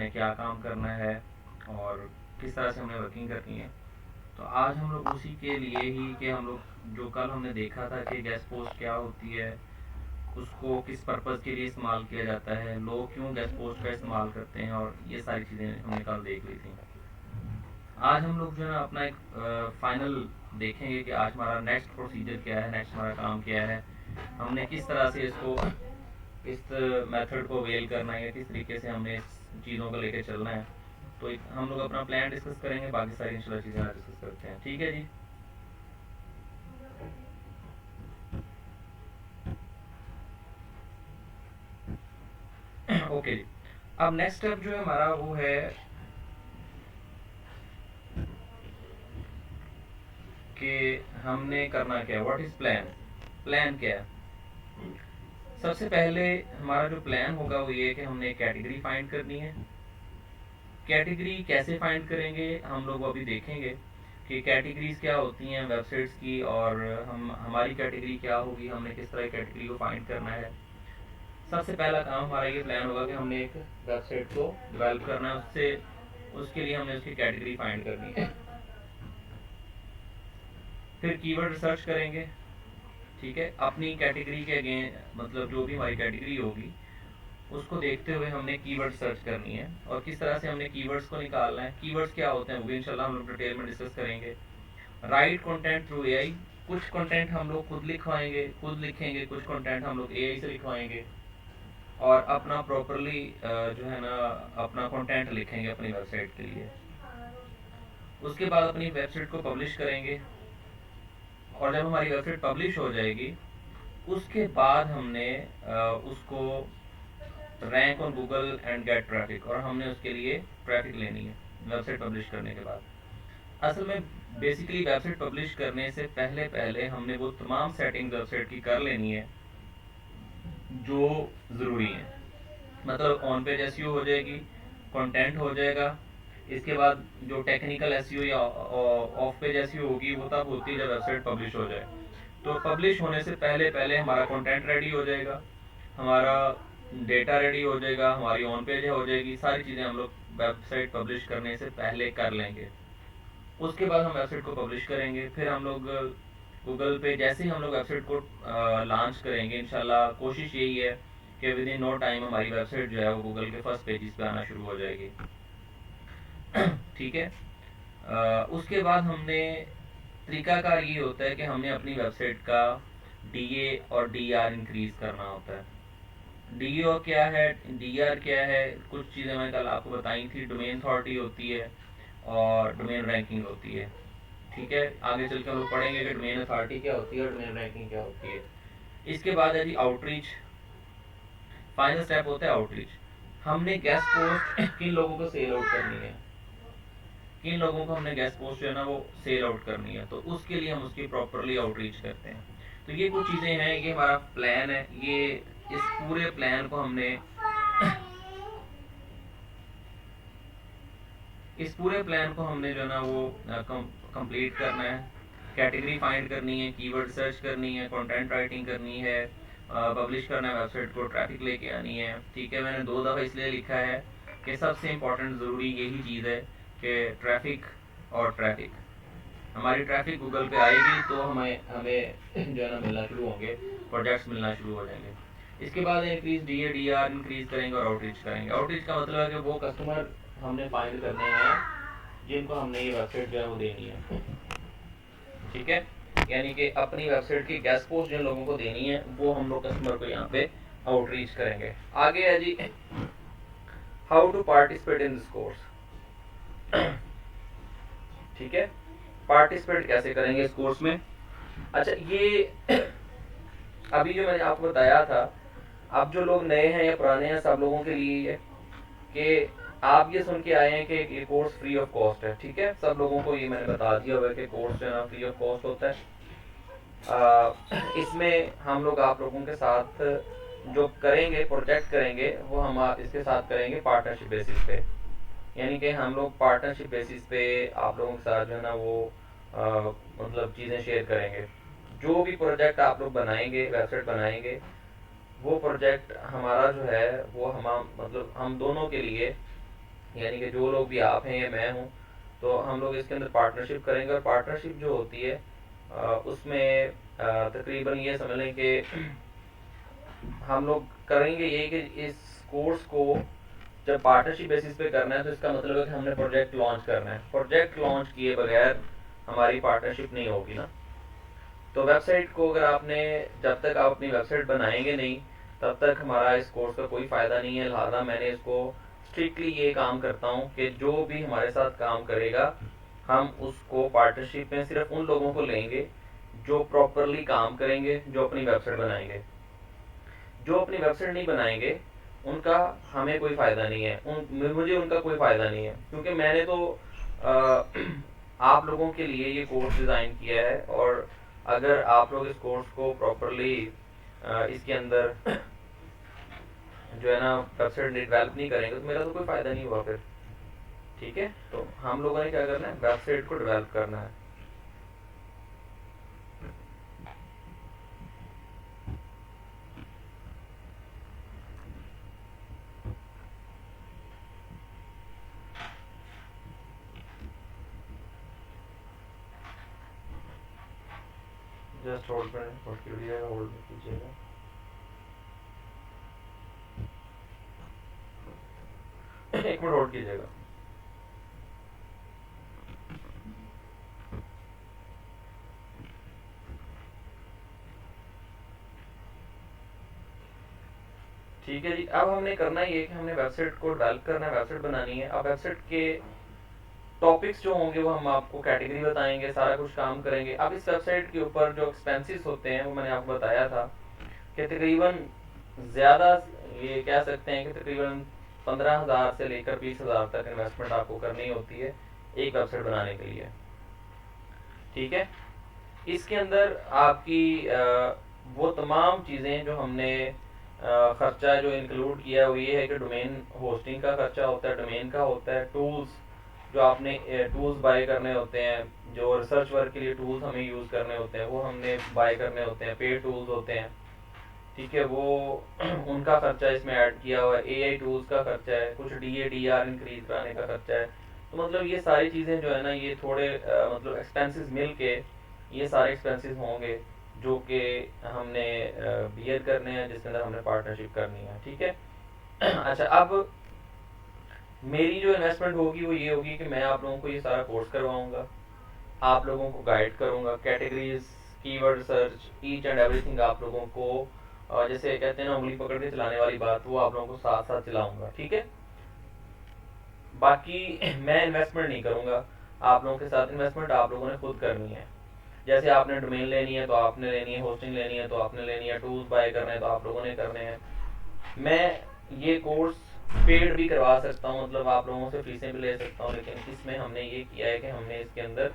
हमने क्या काम करना है और किस तरह से हमने वर्किंग करनी है। तो आज हम लोग उसी के लिए ही कि हम लोग जो कल हमने देखा था कि गेस्ट पोस्ट क्या होती है, उसको किस पर्पज़ के लिए इस्तेमाल किया जाता है, लोग क्यों गेस्ट पोस्ट का इस्तेमाल करते हैं, और ये सारी चीज़ें हमने कल देख ली थी। आज हम लोग जो है अपना एक फाइनल देखेंगे कि आज हमारा नेक्स्ट प्रोसीजर क्या है, नेक्स्ट हमारा काम क्या है, हमने किस तरह से इसको इस मेथड को वेल करना है, किस तरीके से हमने इस चीज़ों को लेकर चलना है। तो हम लोग अपना प्लान डिस्कस करेंगे, बाकी सारी इंशाल्लाह चीज़ें आज डिस्कस करते हैं। ठीक है जी। ओके जी। अब नेक्स्ट स्टेप जो है हमारा वो है कि हमने करना क्या है, व्हाट इज़ प्लान। प्लान क्या है? सबसे पहले हमारा जो प्लान होगा वो ये कि हमने कैटेगरी फाइंड करनी है। कैटेगरी कैसे फाइंड करेंगे हम लोग अभी देखेंगे कि कैटेगरीज क्या होती हैं वेबसाइट्स की, और हमारी कैटेगरी क्या होगी, हमने किस तरह कैटेगरी को फाइंड करना है। सबसे पहला काम हमारा ये प्लान होगा कि हमने एक वेबसाइट को डेवलप करना है, उसके लिए हमने उसकी कैटेगरी फाइंड करनी है। फिर कीवर्ड रिसर्च करेंगे। ठीक है, अपनी कैटेगरी के अगेन मतलब जो भी हमारी कैटेगरी होगी उसको देखते हुए हमने कीवर्ड सर्च करनी है, और किस तरह से हमने कीवर्ड्स को निकालना है। कीवर्ड्स क्या होते हैं वो भी इंशाल्लाह हम लोग डिटेल में डिस्कस करेंगे। राइट कंटेंट थ्रू एआई, कुछ कंटेंट हम लोग खुद लिखेंगे, कुछ कंटेंट हम लोग एआई से लिखवाएंगे, और अपना प्रॉपरली जो है ना अपना कंटेंट लिखेंगे अपनी वेबसाइट के लिए। उसके बाद अपनी वेबसाइट को पब्लिश करेंगे, और जब हमारी वेबसाइट पब्लिश हो जाएगी उसके बाद हमने उसको rank on Google and get traffic, और हमने उसके लिए ट्रैफिक लेनी है वेबसाइट पब्लिश करने के बाद। असल में बेसिकली वेबसाइट पब्लिश करने से पहले पहले हमने वो तमाम सेटिंग वेबसाइट की कर लेनी है जो ज़रूरी है। मतलब ऑन पेज एसईओ हो जाएगी, कंटेंट हो जाएगा, इसके बाद जो टेक्निकल एसईओ या ऑफ पेज एसईओ होगी वो तब होती है जब वेबसाइट पब्लिश हो जाए। तो पब्लिश होने से पहले पहले हमारा कंटेंट रेडी हो जाएगा, हमारा डेटा रेडी हो जाएगा, हमारी ऑन पेज हो जाएगी, सारी चीज़ें हम लोग वेबसाइट पब्लिश करने से पहले कर लेंगे। उसके बाद हम वेबसाइट को पब्लिश करेंगे। फिर हम लोग गूगल पे जैसे ही हम लोग वेबसाइट को लॉन्च करेंगे, इंशाल्लाह कोशिश यही है कि विद इन नो टाइम हमारी वेबसाइट जो है वो गूगल के फर्स्ट पेजेस पे आना शुरू हो जाएगी। ठीक है। उसके बाद हमने तरीकाकार ये होता है कि हमने अपनी वेबसाइट का डीए और डीआर इंक्रीज करना होता है। डीओ क्या है, डीआर क्या है, कुछ चीज़ें मैंने कल आपको बताई थी। डोमेन अथॉरिटी होती है और डोमेन रैंकिंग होती है। ठीक है, आगे चल के हम लोग पढ़ेंगे कि डोमेन अथॉरिटी क्या होती है और डोमेन रैंकिंग क्या होती है। इसके बाद है जी आउटरीच। फाइनल स्टेप होता है आउटरीच। हमने गेस्ट पोस्ट किन लोगों को सेल आउट करनी है, किन लोगों को हमने गेस्ट पोस्ट जो है ना वो सेल आउट करनी है, तो उसके लिए हम उसकी प्रॉपरली आउटरीच करते हैं। तो ये कुछ चीज़ें हैं, ये हमारा प्लान है। ये इस पूरे प्लान को हमने इस पूरे प्लान को हमने जो है ना वो कंप्लीट करना है। कैटेगरी फाइंड करनी है, कीवर्ड सर्च करनी है, कंटेंट राइटिंग करनी है, पब्लिश करना है, वेबसाइट को ट्रैफिक लेके आनी है। ठीक है, मैंने 2 दफ़ा इसलिए लिखा है कि सबसे इम्पोर्टेंट ज़रूरी यही चीज़ है कि ट्रैफिक और ट्रैफिक। हमारी ट्रैफिक गूगल पे आएगी तो हमें हमें जो है ना मिलना शुरू होंगे, प्रोजेक्ट्स मिलना शुरू हो जाएंगे। इसके बाद increase D A D R increase करेंगे और आउटरीच करेंगे। आउटरीच का मतलब है कि वो कस्टमर हमने फाइंड करने हैं जिनको हमने ये वेबसाइट जो है वो देनी है। ठीक है, यानी कि अपनी वेबसाइट की गेस्ट पोस्ट जिन लोगों को देनी है वो हम लोग कस्टमर को यहाँ पे आउटरीच करेंगे। आगे है जी how to participate in this course. ठीक है, पार्टिसिपेट कैसे करेंगे इस कोर्स में। अच्छा, ये अभी जो मैंने आपको बताया था, अब जो लोग नए हैं या पुराने हैं सब लोगों के लिए ये कि आप ये सुन के आए हैं कि ये कोर्स फ्री ऑफ कॉस्ट है। ठीक है, सब लोगों को ये मैंने बता दिया हुआ है कि कोर्स जो है ना फ्री ऑफ कॉस्ट होता है। इसमें हम लोग आप लोगों के साथ जो करेंगे, प्रोजेक्ट करेंगे, वो हम इसके साथ करेंगे पार्टनरशिप बेसिस पे। यानी कि हम लोग पार्टनरशिप बेसिस पे आप लोगों के साथ जो है ना वो मतलब चीज़ें शेयर करेंगे। जो भी प्रोजेक्ट आप लोग बनाएंगे, वेबसाइट बनाएंगे, वो प्रोजेक्ट हमारा जो है वो हम मतलब हम दोनों के लिए यानी कि जो लोग भी आप हैं या मैं हूँ, तो हम लोग इसके अंदर पार्टनरशिप करेंगे। और पार्टनरशिप जो होती है उसमें तकरीबन ये समझ लें कि हम लोग करेंगे ये कि इस कोर्स को जब पार्टनरशिप बेसिस पे करना है तो इसका मतलब है कि हमने प्रोजेक्ट लॉन्च करना है। प्रोजेक्ट लॉन्च किए बगैर हमारी पार्टनरशिप नहीं होगी ना। तो वेबसाइट को अगर आपने, जब तक आप अपनी वेबसाइट बनाएंगे नहीं तब तक हमारा इस कोर्स का कोई फ़ायदा नहीं है। लिहाजा मैंने इसको स्ट्रिक्टली ये काम करता हूँ कि जो भी हमारे साथ काम करेगा हम उसको पार्टनरशिप में सिर्फ उन लोगों को लेंगे जो प्रॉपरली काम करेंगे, जो अपनी वेबसाइट बनाएंगे। जो अपनी वेबसाइट नहीं बनाएंगे उनका हमें कोई फ़ायदा नहीं है, मुझे उनका कोई फ़ायदा नहीं है, क्योंकि मैंने तो आप लोगों के लिए ये कोर्स डिज़ाइन किया है। और अगर आप लोग इस कोर्स को प्रॉपरली इसके अंदर जो है ना वेबसाइट डेवलप नहीं करेंगे तो मेरा तो कोई फ़ायदा नहीं हुआ फिर। ठीक है, तो हम लोगों ने क्या करना है, वेबसाइट को डेवलप करना है। जस्ट होल्ड पर होल्ड कीजिएगा, होल्ड कीजिएगा। एक मिनट होल्ड कीजिएगा। ठीक है जी, अब हमने करना ये है कि हमने वेबसाइट को डेवलप करना है, वेबसाइट बनानी है। अब वेबसाइट के टॉपिक्स जो होंगे वो हम आपको कैटेगरी बताएंगे, सारा कुछ काम करेंगे। अब इस वेबसाइट के ऊपर जो एक्सपेंसेस होते हैं वो मैंने आपको बताया था कि तकरीबन ज़्यादा, ये कह सकते हैं कि तकरीबन 15,000 से लेकर 20,000 तक इन्वेस्टमेंट आपको करनी होती है एक वेबसाइट बनाने के लिए। ठीक है, इसके अंदर आपकी वो तमाम चीज़ें जो हमने खर्चा जो इंक्लूड किया वो ये है कि डोमेन होस्टिंग का खर्चा होता है, डोमेन का होता है, टूल्स जो आपने टूल्स बाय करने होते हैं, जो रिसर्च वर्क के लिए टूल्स हमें यूज़ करने होते हैं वो हमने बाय करने होते हैं, पेड टूल्स होते हैं। ठीक है, वो उनका खर्चा इसमें ऐड किया हुआ है, एआई टूल्स का खर्चा है, कुछ डीआर इंक्रीज कराने का खर्चा है। तो मतलब ये सारी चीज़ें जो है ना ये थोड़े मतलब एक्सपेंसेस मिल के ये सारे एक्सपेंसेस होंगे जो कि हमने बियर करने हैं, जिसके अंदर हमने पार्टनरशिप करनी है। ठीक है। अच्छा, अब मेरी जो इन्वेस्टमेंट होगी वो ये होगी कि मैं आप लोगों को ये सारा कोर्स करवाऊंगा, आप लोगों को गाइड करूंगा, categories, keyword search, each and everything आप लोगों को जैसे कहते हैं ना उंगली पकड़ के चलाने वाली बात, वो आप लोगों को साथ साथ चलाऊंगा। ठीक है, बाकी मैं इन्वेस्टमेंट नहीं करूंगा, आप लोगों के साथ इन्वेस्टमेंट आप लोगों ने खुद करनी है। जैसे आपने डोमेन लेनी है तो आपने लेनी है, होस्टिंग लेनी है तो आपने लेनी है, टूल्स बाय करने हैं तो आप लोगों ने करने हैं। मैं ये कोर्स पेड भी करवा सकता हूँ, मतलब आप लोगों से फीसें भी ले सकता हूँ, लेकिन इसमें हमने ये किया है कि हमने इसके अंदर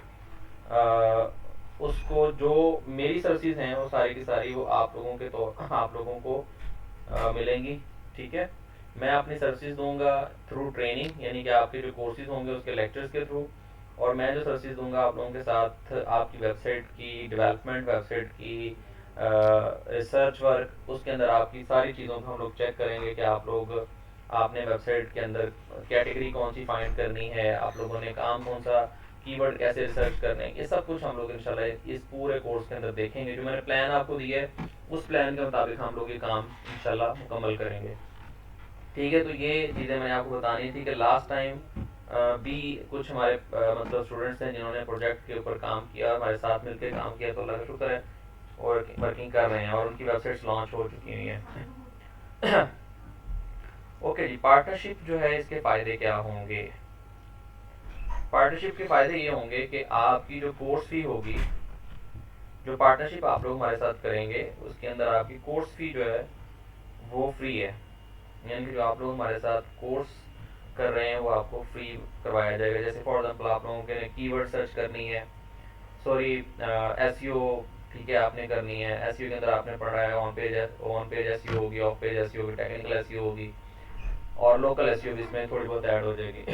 उसको जो मेरी सर्विसेज हैं वो सारी की सारी वो आप लोगों के, तो आप लोगों को मिलेंगी। ठीक है, मैं अपनी सर्विसेज दूंगा थ्रू ट्रेनिंग, यानी कि आपके जो कोर्सेज होंगे उसके लेक्चर्स के थ्रू, और मैं जो सर्विसेज दूंगा आप लोगों के साथ आपकी वेबसाइट की डेवलपमेंट, वेबसाइट की रिसर्च वर्क, उसके अंदर आपकी सारी चीज़ों को हम लोग चेक करेंगे कि आप लोग, आपने वेबसाइट के अंदर कैटेगरी कौन सी फाइंड करनी है, आप लोगों ने काम कौन सा, कीवर्ड कैसे रिसर्च करने हैं, ये सब कुछ हम लोग इंशाल्लाह इस पूरे कोर्स के अंदर देखेंगे। जो मैंने प्लान आपको दिया है उस प्लान के मुताबिक हम लोग ये काम इंशाल्लाह मुकम्मल करेंगे। ठीक है, तो ये चीज़ें मैंने आपको बतानी थी कि लास्ट टाइम भी कुछ हमारे मतलब स्टूडेंट्स हैं जिन्होंने प्रोजेक्ट के ऊपर काम किया, हमारे साथ मिलकर काम किया, तो अल्लाह का शुक्र है और वर्किंग कर रहे हैं और उनकी वेबसाइट्स लॉन्च हो चुकी हुई हैं। ओके जी, पार्टनरशिप जो है इसके फ़ायदे क्या होंगे। पार्टनरशिप के फ़ायदे ये होंगे कि आपकी जो कोर्स फी होगी, जो पार्टनरशिप आप लोग हमारे साथ करेंगे उसके अंदर आपकी कोर्स फी जो है वो फ्री है। यानी कि जो आप लोग हमारे साथ कोर्स कर रहे हैं वो आपको फ्री करवाया जाएगा। जैसे फॉर एग्जांपल आप लोगों के कीवर्ड सर्च करनी है, सॉरी एसईओ, ठीक है, आपने करनी है। एसईओ के अंदर आपने पढ़ा है ऑन पेज एसईओ होगी, ऑफ पेज एसईओ होगी, टेक्निकल एसईओ होगी और लोकल एसईओ भी इसमें थोड़ी बहुत ऐड हो जाएगी।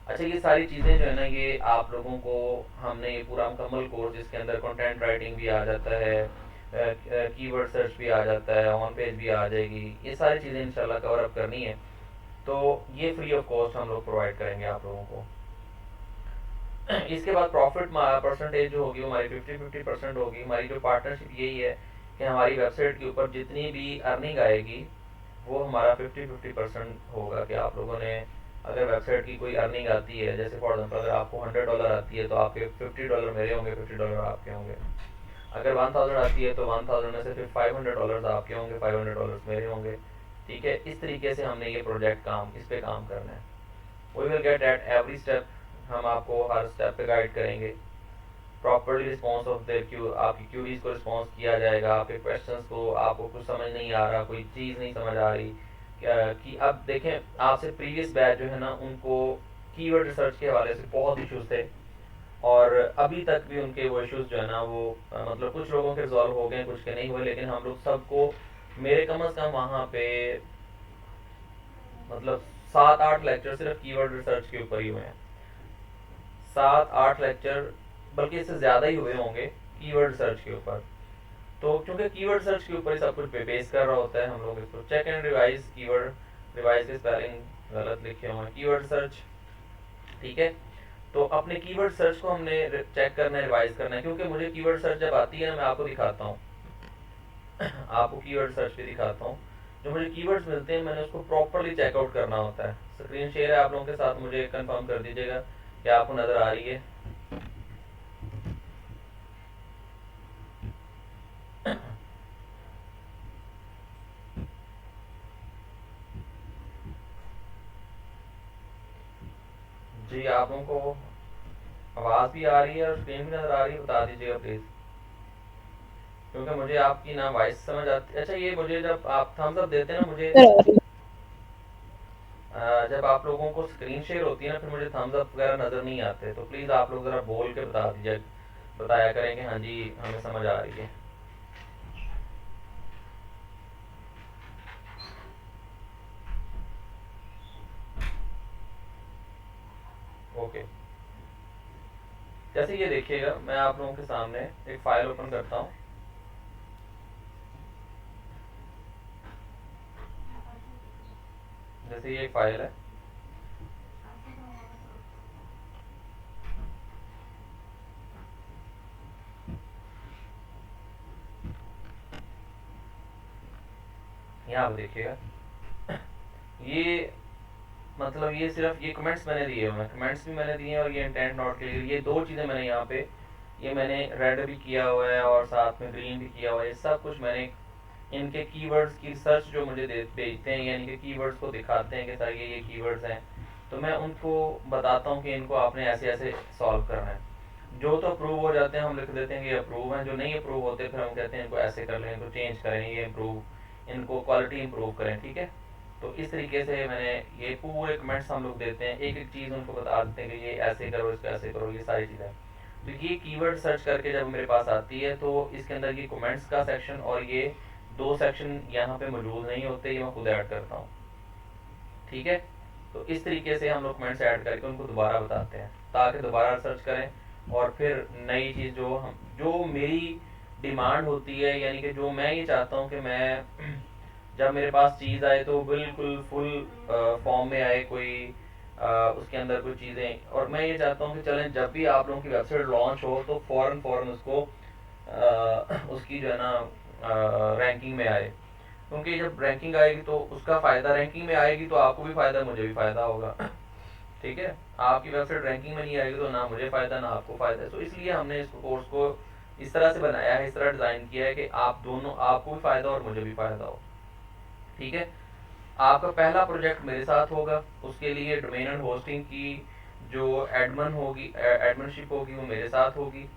अच्छा, ये सारी चीज़ें जो है ना ये आप लोगों को हमने ये पूरा मुकम्मल कोर्स जिसके अंदर कंटेंट राइटिंग भी आ जाता है, कीवर्ड सर्च भी आ जाता है, ऑन पेज भी आ जाएगी, ये सारी चीज़ें इंशाल्लाह कवर अप करनी है। तो ये फ्री ऑफ कॉस्ट हम लोग प्रोवाइड करेंगे आप लोगों को। इसके बाद प्रॉफिट परसेंटेज जो होगी वो हमारी 50-50% होगी। हमारी जो पार्टनरशिप यही है कि हमारी वेबसाइट के ऊपर जितनी भी अर्निंग आएगी वो हमारा 50-50% होगा। कि आप लोगों ने अगर वेबसाइट की कोई अर्निंग आती है, जैसे फॉर एग्जाम्पल अगर आपको $100 आती है तो आपके $50 मेरे होंगे, $50 आपके होंगे। अगर 1000 आती है तो 1000 में से फिर $500 आपके होंगे, $500 मेरे होंगे। ठीक है, इस तरीके से हमने ये प्रोजेक्ट इस पे काम करना है। We will get at every step, हम आपको हर स्टेप पे गाइड करेंगे। प्रॉपरली रिस्पॉन्स ऑफ देयर आपकी क्यूरीज को रिस्पॉन्स किया जाएगा। आपके क्वेश्चंस को, आपको कुछ समझ नहीं आ रहा, कोई चीज़ नहीं समझ आ रही कि अब देखें, आपसे प्रीवियस बैच जो है ना उनको कीवर्ड रिसर्च के हवाले से बहुत इश्यूज थे, और अभी तक भी उनके वो इश्यूज जो है ना वो मतलब कुछ लोगों के रिजॉल्व हो गए, कुछ के नहीं हुए। लेकिन हम लोग सबको, मेरे कम अज़ कम वहाँ पे मतलब 7-8 लेक्चर सिर्फ कीवर्ड रिसर्च के ऊपर ही हुए हैं। 7-8 लेक्चर, बल्कि इससे ज़्यादा ही हुए होंगे कीवर्ड सर्च के ऊपर। तो क्योंकि कीवर्ड सर्च के ऊपर ही सब कुछ बेस कर रहा होता है, हम लोग इसको check and revise, keyword revise के स्पेलिंग गलत लिखे हुए हैं, कीवर्ड सर्च। ठीक है, तो अपने कीवर्ड सर्च को हमने चेक करना है, रिवाइज करना है। क्योंकि मुझे कीवर्ड सर्च जब आती है ना, मैं आपको दिखाता हूँ आपको कीवर्ड सर्च पे दिखाता हूँ। जो मुझे कीवर्ड्स मिलते हैं मैंने उसको प्रॉपरली चेकआउट करना होता है। स्क्रीन शेयर है आप लोगों के साथ, मुझे कंफर्म कर दीजिएगा कि आपको नज़र आ रही है। जी, आप लोगों को आवाज़ भी आ रही है और स्क्रीन भी नज़र आ रही है, बता दीजिएगा प्लीज़, क्योंकि मुझे आपकी ना वॉइस समझ आती। अच्छा, ये मुझे जब आप थम्स अप देते हैं ना, मुझे जब आप लोगों को स्क्रीन शेयर होती है ना, फिर मुझे थम्स अप वगैरह नज़र नहीं आते। तो प्लीज़ आप लोग ज़रा बोल के बता दीजिए, बताया करें कि हाँ जी हमें समझ आ रही है। ओके, जैसे ये देखिएगा, मैं आप लोगों के सामने एक फ़ाइल ओपन करता हूँ। जैसे ये एक फ़ाइल है, यहाँ पर देखिएगा, ये मतलब ये सिर्फ ये कमेंट्स मैंने दिए हुए हैं, कमेंट्स भी मैंने दिए हैं, और ये इंटेंट नॉट क्लियर, ये दो चीज़ें मैंने यहाँ पे, ये मैंने रेड भी किया हुआ है और साथ में ग्रीन भी किया हुआ है। ये सब कुछ मैंने इनके कीवर्ड्स की सर्च जो मुझे भेजते हैं, यानी कि कीवर्ड्स को दिखाते हैं कि सर ये कीवर्ड्स हैं, तो मैं उनको बताता हूँ कि इनको आपने ऐसे ऐसे सॉल्व करना है। जो तो अप्रूव हो जाते हैं हम लिख देते हैं कि अप्रूव हैं, जो नहीं अप्रूव होते फिर हम कहते हैं इनको ऐसे कर लें, इनको चेंज करें, ये इम्प्रूव, इनको क्वालिटी इम्प्रूव करें। ठीक है, तो इस तरीके से मैंने ये पूरे कमेंट्स हम लोग देते हैं, एक एक चीज़ उनको बता देते हैं कि ये ऐसे करो, इसको ऐसे करो, ये सारी चीज़ें। तो ये कीवर्ड सर्च करके जब मेरे पास आती है तो इसके अंदर ये कमेंट्स का सेक्शन और ये दो सेक्शन यहाँ पे मौजूद नहीं होते, ये मैं खुद ऐड करता हूँ। ठीक है, तो इस तरीके से हम लोग कमेंट्स ऐड करके उनको दोबारा बताते हैं ताकि दोबारा सर्च करें, और फिर नई चीज़ जो मेरी डिमांड होती है, यानी कि जो मैं ये चाहता हूँ कि मैं जब मेरे पास चीज़ आए तो बिल्कुल फुल फॉर्म में आए, कोई उसके अंदर कोई चीज़ें, और मैं ये चाहता हूँ कि चलें जब भी आप लोगों की वेबसाइट लॉन्च हो तो फ़ौरन उसको उसकी जो है ना रैंकिंग में आए। क्योंकि जब रैंकिंग आएगी तो उसका फ़ायदा, रैंकिंग में आएगी तो आपको भी फ़ायदा, मुझे भी फ़ायदा होगा। ठीक है, आपकी वेबसाइट रैंकिंग में नहीं आएगी तो ना मुझे फ़ायदा ना आपको फ़ायदा है। तो इसलिए हमने इस कोर्स को इस तरह से बनाया है, इस तरह डिज़ाइन किया है कि आप दोनों, आपको भी फ़ायदा और मुझे भी फ़ायदा हो। ठीक है, आपका पहला प्रोजेक्ट मेरे साथ होगा, उसके लिए डोमेन एंड होस्टिंग की जो एडमिन होगी, एडमिनशिप होगी वो मेरे साथ होगी।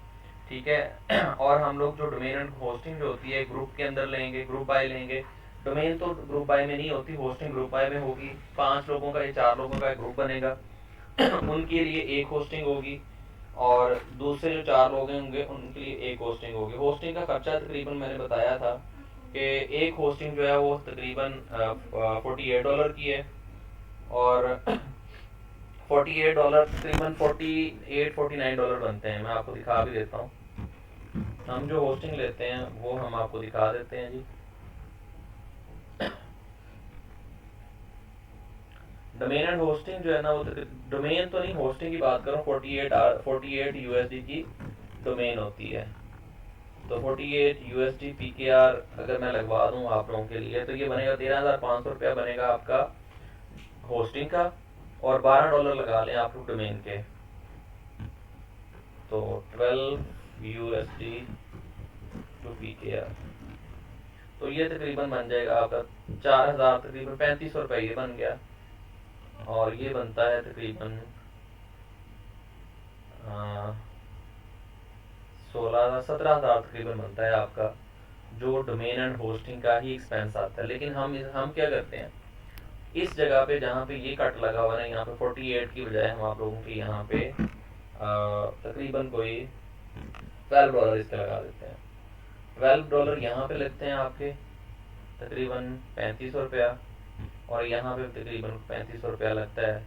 ठीक है और हम लोग जो डोमेन एंड होस्टिंग जो होती है ग्रुप के अंदर लेंगे, ग्रुप बाय लेंगे। डोमेन तो ग्रुप बाय में नहीं होती, होस्टिंग ग्रुप बाय में होगी। 5 लोगों का या 4 लोगों का एक ग्रुप बनेगा उनके लिए एक होस्टिंग होगी, और दूसरे जो 4 लोग होंगे उनके लिए एक होस्टिंग होगी। होस्टिंग का खर्चा तकरीबन मैंने बताया था कि एक होस्टिंग जो है वो तकरीबन $48 की है, और $48 तकरीबन $48-49 बनते हैं। मैं आपको दिखा भी देता हूँ, हम जो होस्टिंग लेते हैं वो हम आपको दिखा देते हैं जी। डोमेन एंड होस्टिंग जो है ना, वो डोमेन तो नहीं, होस्टिंग की बात करूँ, 48 यूएसडी की डोमेन होती है। तो 48 यूएसडी पीकेआर अगर मैं लगवा दूँ आप लोगों के लिए, तो ये बनेगा 13,500 रुपया बनेगा आपका होस्टिंग का, और $12 लगा लें आप लोग डोमेन के, तो 12 यूएसडी टू पीकेआर, तो ये तकरीबन बन जाएगा आपका 4,000, तकरीबन 3500 रुपये ये बन गया। और ये बनता है तकरीबन 17,000 तकरीबन बनता है आपका, जो डोमेन एंड होस्टिंग का ही एक्सपेंस आता है। लेकिन हम क्या करते हैं, इस जगह पे जहाँ पे ये कट लगा हुआ है, यहाँ पे 48 की बजाय हम आप लोगों के यहाँ पे तकरीबन कोई $12 इसके लगा देते हैं। $12 यहाँ पे लगते हैं आपके तकरीबन 3500 रुपया, और यहाँ पे तकरीबन 3500 रुपया लगता है।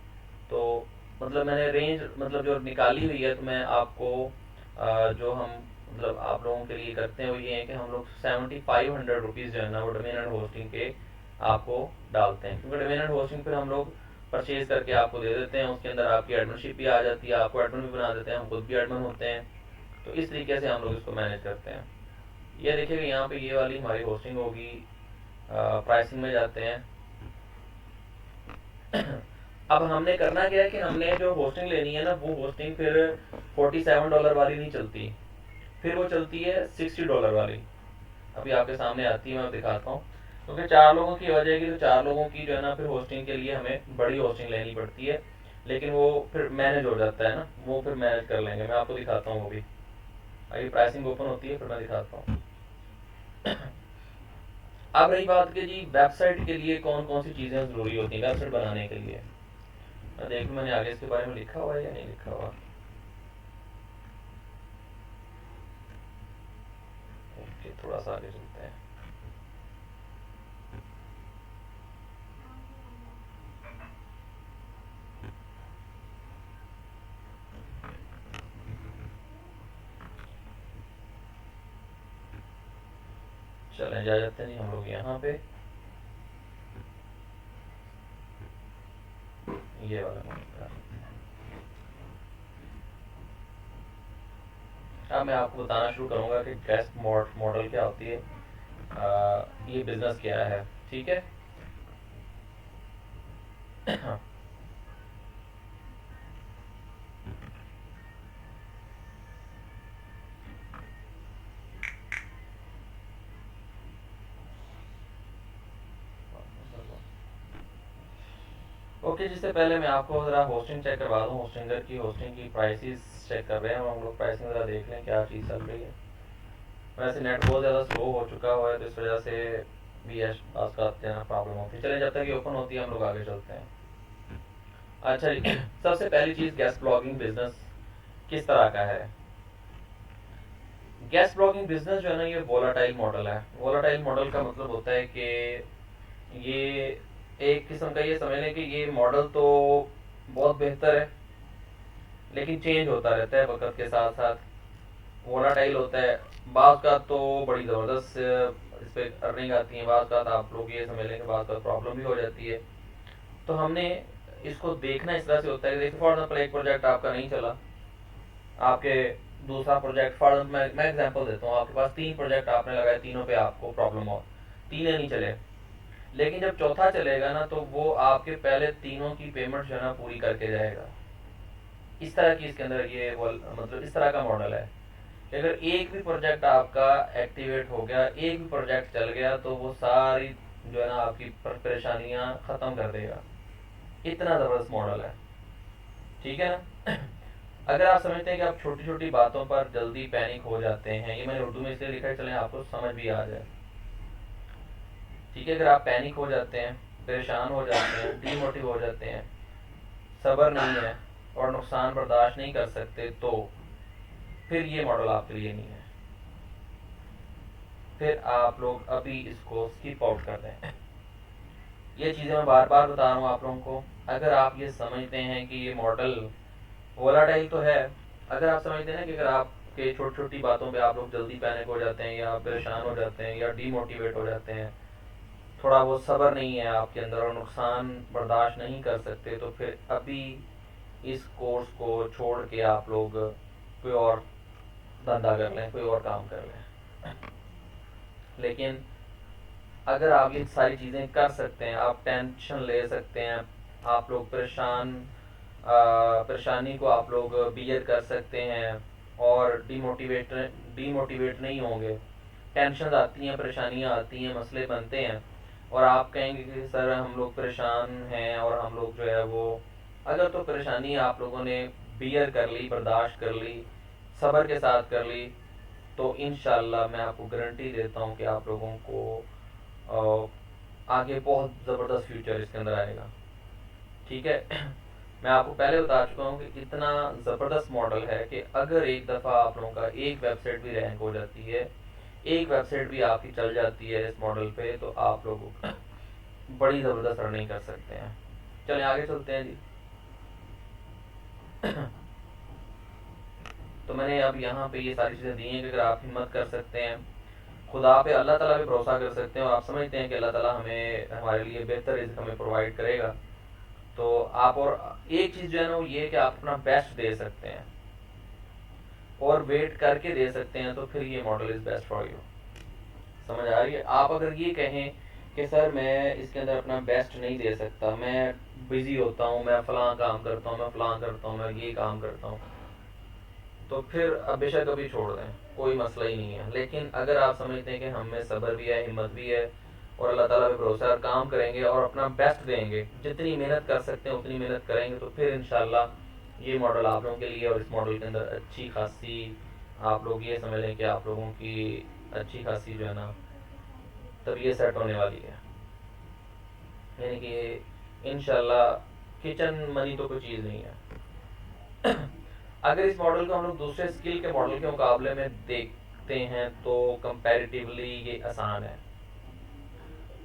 तो मतलब मैंने रेंज मतलब जो निकाली हुई है, तो मैं आपको जो हम मतलब आप लोगों के लिए करते हैं वो ये है कि हम लोग 7500 रुपीज़ जो है ना वो डोमेन एंड होस्टिंग के आपको डालते हैं, क्योंकि डोमेन एंड होस्टिंग फिर हम लोग परचेज करके आपको दे देते हैं, उसके अंदर आपकी एडमिनशिप भी आ जाती है, आपको एडमिन भी बना देते हैं, हम खुद भी एडमिन होते हैं। तो इस तरीके से हम लोग इसको मैनेज करते हैं। ये देखिएगा यहाँ पे ये वाली हमारी होस्टिंग होगी, प्राइसिंग में जाते हैं। अब हमने करना क्या है कि हमने जो होस्टिंग लेनी है ना, वो होस्टिंग फिर $47 वाली नहीं चलती, फिर वो चलती है $60 वाली। अभी आपके सामने आती है, मैं दिखाता हूँ। क्योंकि 4 लोगों की हो जाएगी, तो 4 लोगों की जो है ना फिर होस्टिंग के लिए हमें बड़ी होस्टिंग लेनी पड़ती है, लेकिन वो फिर मैनेज हो जाता है ना, वो फिर मैनेज कर लेंगे। मैं आपको दिखाता हूँ वो भी। अभी प्राइसिंग ओपन होती है, फिर मैं दिखाता हूँ। अब रही बात कि जी वेबसाइट के लिए कौन कौन सी चीज़ें ज़रूरी होती हैं वेबसाइट बनाने के लिए। मैं देख लूँ मैंने आगे इसके बारे में लिखा हुआ है या नहीं लिखा हुआ। ओके, थोड़ा सा आगे चलते हैं। चलें जा जाते हैं हम लोग यहाँ पे, ये वाला मॉडल। अब मैं आपको बताना शुरू करूँगा कि गेस्ट मॉडल क्या होती है, ये बिजनेस क्या है, ठीक है। ओके, जिससे पहले मैं आपको ज़रा होस्टिंग चेक करवा दूँ, होस्टिंगर की होस्टिंग की प्राइसेस चेक कर रहे हैं हम लोग, प्राइसिंग ज़रा देख लें क्या चीज़ चल रही है। वैसे नेट बहुत ज़्यादा स्लो हो चुका हुआ है, तो इस वजह से भी आजकल प्रॉब्लम होती है। चलिए, जब तक ये ओपन होती है हम लोग आगे चलते हैं। अच्छा जी, सबसे पहली चीज़, गेस्ट ब्लॉगिंग बिजनेस किस तरह का है। गेस्ट ब्लॉगिंग बिजनेस जो है ना, ये वोलाटाइल मॉडल है। वोलाटाइल मॉडल का मतलब होता है कि ये एक किस्म का, ये समझ लें कि ये मॉडल तो बहुत बेहतर है, लेकिन चेंज होता रहता है वक्त के साथ साथ। वोलाटाइल होता है, बाज़ का तो बड़ी ज़बरदस्त इस पर अर्निंग आती है, बाज़ का आप लोग ये समझ लें कि बाज़ का प्रॉब्लम भी हो जाती है। तो हमने इसको देखना इस तरह से होता है कि देखिए, फॉर एग्जाम्पल एक प्रोजेक्ट आपका नहीं चला, आपके दूसरा प्रोजेक्ट, फॉर मैं एग्जांपल देता हूँ, आपके पास 3 प्रोजेक्ट आपने लगाए, तीनों पे आपको प्रॉब्लम हो, तीनों नहीं चले, लेकिन जब चौथा चलेगा ना, तो वो आपके पहले तीनों की पेमेंट जो है ना पूरी करके जाएगा। इस तरह की इसके अंदर ये मतलब इस तरह का मॉडल है कि अगर एक भी प्रोजेक्ट आपका एक्टिवेट हो गया, एक भी प्रोजेक्ट चल गया, तो वो सारी जो है ना आपकी परेशानियां ख़त्म कर देगा। इतना ज़बरदस्त मॉडल है, ठीक है ना। अगर आप समझते हैं कि आप छोटी छोटी बातों पर जल्दी पैनिक हो जाते हैं, ये मैंने उर्दू में इसलिए लिखा है, चलें आपको समझ भी आ जाए, ठीक है। अगर आप पैनिक हो जाते हैं, परेशान हो जाते हैं, डीमोटिव हो जाते हैं, सब्र नहीं है और नुकसान बर्दाश्त नहीं कर सकते, तो फिर ये मॉडल आपके लिए नहीं है। फिर आप लोग अभी इसको स्किप आउट कर दें। ये चीज़ें मैं बार बार बता रहा हूँ आप लोगों को। अगर आप ये समझते हैं कि ये मॉडल वोलाटाइल तो है, अगर आप समझते हैं कि अगर आपके छोटी छोटी बातों पे आप लोग जल्दी पैनिक हो जाते हैं, या परेशान हो जाते हैं, या डीमोटिवेट हो जाते हैं, थोड़ा वो सब्र नहीं है आपके अंदर और नुकसान बर्दाश्त नहीं कर सकते, तो फिर अभी इस कोर्स को छोड़ के आप लोग कोई और धंधा कर लें, कोई और काम कर लें। लेकिन अगर आप ये सारी चीज़ें कर सकते हैं, आप टेंशन ले सकते हैं, आप लोग परेशानी को आप लोग बियर कर सकते हैं और डीमोटिवेट नहीं होंगे। टेंशन आती हैं, परेशानियाँ आती हैं, मसले बनते हैं और आप कहेंगे कि सर हम लोग परेशान हैं और हम लोग जो है वो, अगर तो परेशानी आप लोगों ने बियर कर ली, बर्दाश्त कर ली, सब्र के साथ कर ली, तो इंशाल्लाह मैं आपको गारंटी देता हूँ कि आप लोगों को आगे बहुत ज़बरदस्त फ्यूचर इसके अंदर आएगा। ठीक है। मैं आपको पहले बता चुका हूँ कि इतना ज़बरदस्त मॉडल है कि अगर एक दफ़ा आप लोगों का एक वेबसाइट भी रैंक हो जाती है, एक वेबसाइट भी आपकी चल जाती है इस मॉडल पे, तो आप लोग बड़ी ज़बरदस्त अर्निंग कर सकते हैं। चलिए आगे चलते हैं जी। तो मैंने अब यहाँ पे ये सारी चीज़ें दी हैं कि अगर आप हिम्मत कर सकते हैं, खुदा पे, अल्लाह ताला पे भरोसा कर सकते हैं और आप समझते हैं कि अल्लाह ताला हमें, हमारे लिए बेहतर रिज़्क हमें प्रोवाइड करेगा, तो आप, और एक चीज़ जो है ना वो ये कि आप अपना बेस्ट दे सकते हैं और वेट करके दे सकते हैं, तो फिर ये model is best for you. समझ आ रही है? आप अगर ये कहें कि सर मैं इसके अंदर अपना बेस्ट नहीं दे सकता, मैं बिज़ी होता हूँ, मैं फ़लाँ काम करता हूँ, मैं फ़लाँ करता हूँ, मैं ये काम करता हूँ, तो फिर बेशक अभी छोड़ दें, कोई मसला ही नहीं है। लेकिन अगर आप समझते हैं कि हम में सब्र भी है, हिम्मत भी है और अल्लाह ताला पे भरोसा है, काम करेंगे और अपना बेस्ट देंगे, जितनी मेहनत कर सकते हैं उतनी मेहनत करेंगे, तो फिर इंशाल्लाह ये मॉडल आप लोगों के लिए, और इस मॉडल के अंदर अच्छी खासी, आप लोग ये समझ लें कि आप लोगों की अच्छी खासी जो है ना तब ये सेट होने वाली है। यानी कि इंशाल्लाह किचन मनी तो कोई चीज़ नहीं है। अगर इस मॉडल को हम लोग दूसरे स्किल के मॉडल के मुकाबले में देखते हैं तो कंपैरेटिवली ये आसान है,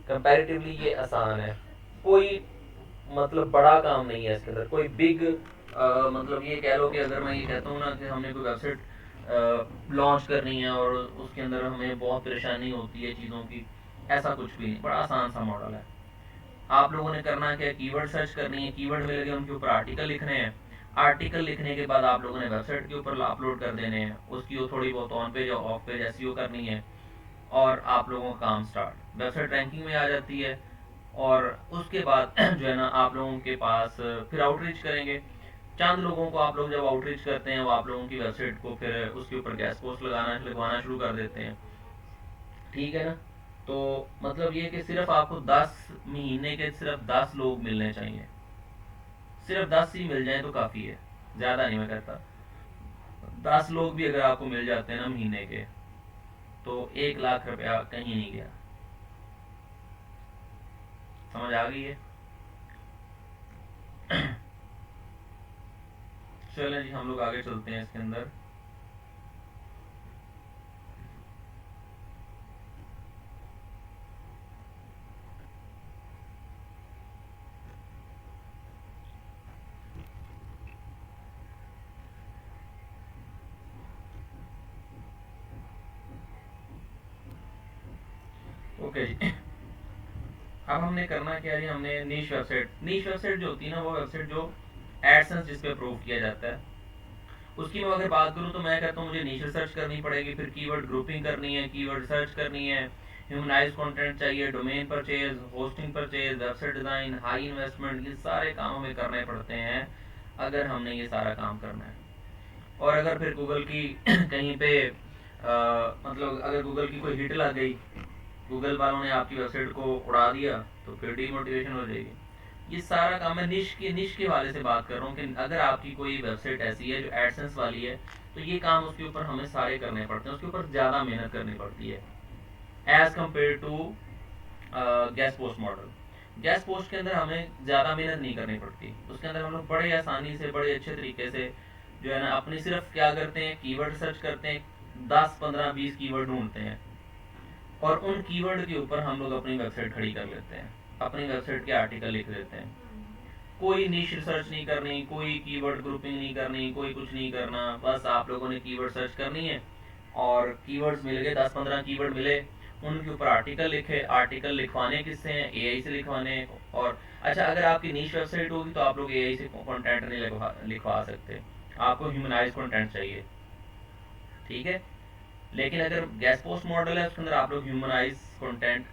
कंपैरेटिवली ये आसान है। कोई मतलब बड़ा काम नहीं है इसके अंदर, कोई बिग, मतलब ये कह लो कि अगर मैं ये कहता हूँ ना कि हमने कोई वेबसाइट लॉन्च करनी है और उसके अंदर हमें बहुत परेशानी होती है चीज़ों की, ऐसा कुछ भी नहीं, बड़ा आसान सा मॉडल है। आप लोगों ने करना क्या है, कीवर्ड सर्च करनी है, कीवर्ड मिल गए उनके ऊपर आर्टिकल लिखने हैं, आर्टिकल लिखने के बाद आप लोगों ने वेबसाइट के ऊपर अपलोड कर देने हैं, उसकी वो थोड़ी बहुत ऑन पेज और ऑफ पेज एसईओ करनी है और आप लोगों का काम स्टार्ट, वेबसाइट रैंकिंग में आ जाती है। और उसके बाद जो है ना आप लोगों के पास फिर आउटरीच करेंगे, चंद लोगों को आप लोग जब आउटरीच करते हैं वो आप लोगों की वेबसाइट को फिर उसके ऊपर गैस पोस्ट लगवाना शुरू कर देते हैं। ठीक है ना? तो मतलब ये कि सिर्फ आपको 10 महीने के सिर्फ 10 लोग मिलने चाहिए, सिर्फ 10 ही मिल जाए तो काफ़ी है, ज़्यादा नहीं मैं कहता। 10 लोग भी अगर आपको मिल जाते हैं ना महीने के, तो 1 लाख रुपया कहीं नहीं गया। समझ आ गई है? चलें जी हम लोग आगे चलते हैं इसके अंदर। ओके जी। अब हमने करना क्या है, हमने नीश वेबसाइट जो होती है ना, वो वेबसाइट जो एडसेंस जिस पे अप्रूव किया जाता है, उसकी मैं अगर बात करूँ तो मैं कहता हूँ मुझे नीश सर्च करनी पड़ेगी, फिर कीवर्ड ग्रुपिंग करनी है, कीवर्ड सर्च करनी है, ह्यूमनाइज कंटेंट चाहिए, domain purchase, hosting purchase, website design, high investment, ये सारे काम हमें करने पड़ते हैं अगर हमने ये सारा काम करना है। और अगर फिर गूगल की कहीं पे मतलब अगर गूगल की कोई हिट लग गई, गूगल वालों ने आपकी वेबसाइट को उड़ा दिया, तो फिर डीमोटिवेशन हो जाएगी। ये सारा काम मैं निश के वाले से बात कर रहा हूँ कि अगर आपकी कोई वेबसाइट ऐसी है जो एडसेंस वाली है, तो ये काम उसके ऊपर हमें सारे करने पड़ते हैं, उसके ऊपर ज़्यादा मेहनत करनी पड़ती है as compare to guest post model. Guest post के अंदर हमें ज़्यादा मेहनत नहीं करनी पड़ती, उसके अंदर हम लोग बड़े आसानी से, बड़े अच्छे तरीके से जो है ना अपनी सिर्फ क्या करते हैं, कीवर्ड सर्च करते हैं, 10 15 20 कीवर्ड ढूंढते हैं और उन कीवर्ड के ऊपर हम लोग अपनी वेबसाइट खड़ी कर लेते हैं, अपनी वेबसाइट के आर्टिकल लिख देते हैं। कोई निश रिसर्च नहीं करनी, कोई कीवर्ड ग्रुपिंग नहीं करनी, कोई कुछ नहीं करना, बस आप लोगों ने कीवर्ड सर्च करनी है और कीवर्ड्स मिल गए, 10 15 कीवर्ड मिले, उनके ऊपर आर्टिकल लिखे। आर्टिकल लिखवाने किससे हैं? एआई से लिखवाने हैं। और अच्छा, अगर आपकी नीश वेबसाइट होगी तो आप लोग एआई से कंटेंट नहीं लिखवा सकते, आपको ह्यूमनाइज कंटेंट चाहिए, ठीक है। लेकिन अगर गेस्ट पोस्ट मॉडल है उसके अंदर आप लोग ह्यूमनाइज कंटेंट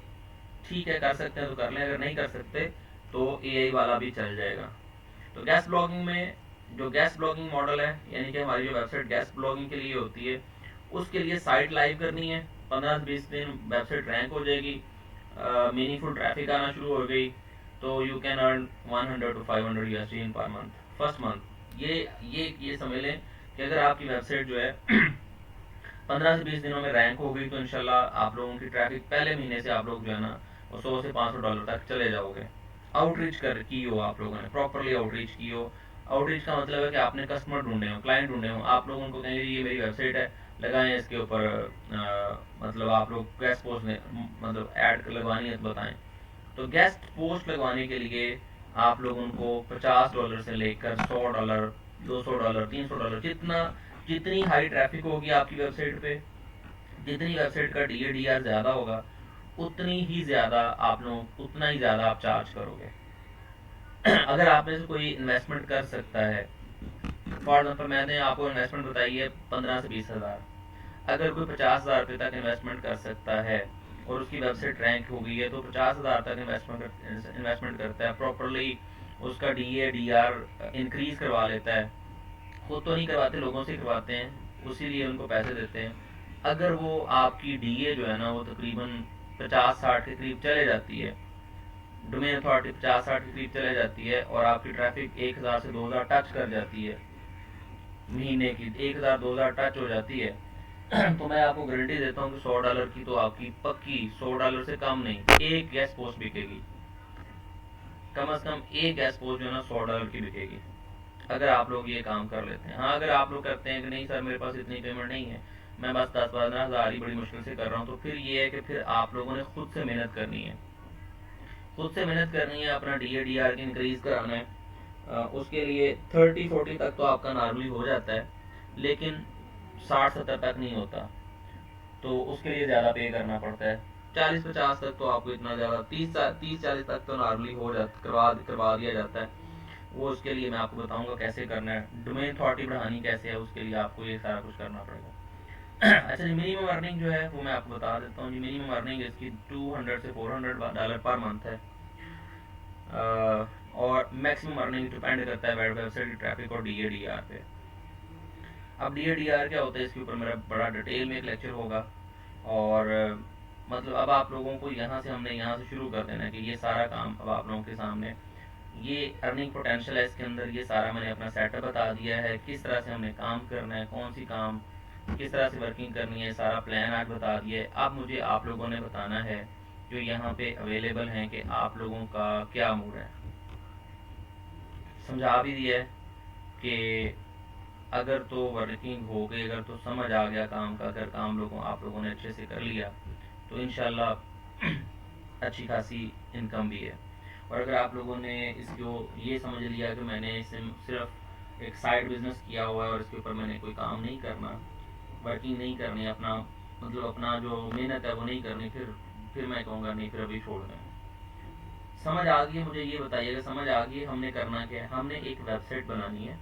ठीक है कर सकते हैं तो कर लें, अगर नहीं कर सकते तो एआई वाला भी चल जाएगा। तो गेस्ट ब्लॉगिंग में जो गेस्ट ब्लॉगिंग मॉडल है, यानी कि हमारी जो वेबसाइट गेस्ट ब्लॉगिंग के लिए होती है, उसके लिए साइट लाइव करनी है, 15 से 20 दिन वेबसाइट रैंक हो जाएगी, मीनिंगफुल ट्रैफिक आना शुरू हो गई, तो you can earn 100 to 500 USD in per month, first month. ये समझ लें कि अगर आपकी वेबसाइट जो है 15 से 20 दिनों में रैंक हो गई तो इंशाल्लाह आप लोगों की ट्रैफिक पहले महीने से आप लोग जो है ना वो $100 से $500 तक चले जाओगे। आउटरीच कर की हो, आप लोगों ने प्रॉपरली आउटरीच की हो। आउटरीच का मतलब है कि आपने कस्टमर ढूंढे हो, क्लाइंट ढूंढे हो, आप लोग उनको कहेंगे ये मेरी वेबसाइट है, लगाएं इसके ऊपर मतलब आप लोग गेस्ट पोस्ट मतलब ऐड लगवानी है तो बताएं। तो गेस्ट पोस्ट लगवाने के लिए आप लोग उनको $50 से लेकर $100, $200, $300, जितनी हाई ट्रैफिक होगी आपकी वेबसाइट पे, जितनी वेबसाइट का DADR ज़्यादा होगा, उतनी ही ज़्यादा आप लोग उतना ही ज़्यादा आप चार्ज करोगे। अगर आप में से कोई इन्वेस्टमेंट कर सकता है, फॉर एग्जाम्पल मैंने आपको इन्वेस्टमेंट बताई है 15 से 20 हज़ार, अगर कोई 50 हज़ार रुपये तक इन्वेस्टमेंट कर सकता है और उसकी वेबसाइट रैंक हो गई है तो 50 हज़ार तक इन्वेस्टमेंट करता है, प्रॉपरली उसका DADR इंक्रीज करवा लेता है, खुद तो नहीं करवाते, लोगों से करवाते हैं, उसी लिए उनको पैसे देते हैं। अगर वो आपकी DA जो है ना वो तकरीबन 50-60 के करीब चले जाती है, डोमेन अथॉरिटी 50-60 के करीब चले जाती है और आपकी ट्रैफिक 1000 से 2000 टच कर जाती है, महीने की 1000-2000 टच हो जाती है, तो मैं आपको गारंटी देता हूँ कि $100 की तो आपकी पक्की, $100 से कम नहीं, एक गैस पोस्ट बिकेगी, कम से कम एक गैस पोस्ट जो है ना $100 की बिकेगी, अगर आप लोग ये काम कर लेते हैं। हाँ, अगर आप लोग करते हैं कि नहीं सर मेरे पास इतनी पेमेंट नहीं है, मैं बस 10-15 हज़ार ही बड़ी मुश्किल से कर रहा हूँ, तो फिर ये है कि फिर आप लोगों ने खुद से मेहनत करनी है, खुद से मेहनत करनी है, अपना DADR की इंक्रीज कराना है। उसके लिए 30-40 तक तो आपका नॉर्मली हो जाता है, लेकिन 60-70 तक नहीं होता, तो उसके लिए ज़्यादा पे करना पड़ता है। 40-50 तक तो आपको इतना ज़्यादा, 30-40 तक तो नॉर्मली हो जाता, करवा दिया जाता है। वो उसके लिए मैं आपको बताऊंगा कैसे करना है, डोमेन अथॉरिटी बढ़ानी कैसे है, उसके लिए आपको ये सारा कुछ करना पड़ेगा। अच्छा जी, मिनिमम अर्निंग जो है वो मैं आपको बता देता हूँ जी। मिनिमम अर्निंग इसकी $200 से $400 पर मंथ है, और मैक्सिमम अर्निंग डिपेंड करता है वेबसाइट की ट्रैफिक और DADR पे। अब DADR क्या होता है इसके ऊपर मेरा बड़ा डिटेल में एक लेक्चर होगा, और मतलब अब आप लोगों को हमने यहाँ से शुरू कर देना है कि ये सारा काम अब आप लोगों के सामने, ये अर्निंग पोटेंशियल है इसके अंदर, ये सारा मैंने अपना सेटअप बता दिया है, किस तरह से हमने काम करना है, कौन सी काम किस तरह से वर्किंग करनी है, सारा प्लान आज बता दिया है। अब मुझे आप लोगों ने बताना है जो यहाँ पे अवेलेबल हैं कि आप लोगों का क्या मूड है। समझा भी दिया है कि अगर तो वर्किंग हो गई, अगर तो समझ आ गया काम का, अगर काम आप लोगों ने अच्छे से कर लिया तो इंशाल्लाह अच्छी खासी इनकम भी है। और अगर आप लोगों ने इसको ये समझ लिया कि मैंने इसे सिर्फ एक साइड बिजनेस किया हुआ है और इसके ऊपर मैंने कोई काम नहीं करना, वर्किंग नहीं करनी, अपना मतलब अपना जो मेहनत है वो नहीं करनी, फिर मैं कहूँगा नहीं, फिर अभी छोड़ दें। समझ आ गई? मुझे ये बताइएगा, समझ आ गई? हमने करना क्या है, हमने एक वेबसाइट बनानी है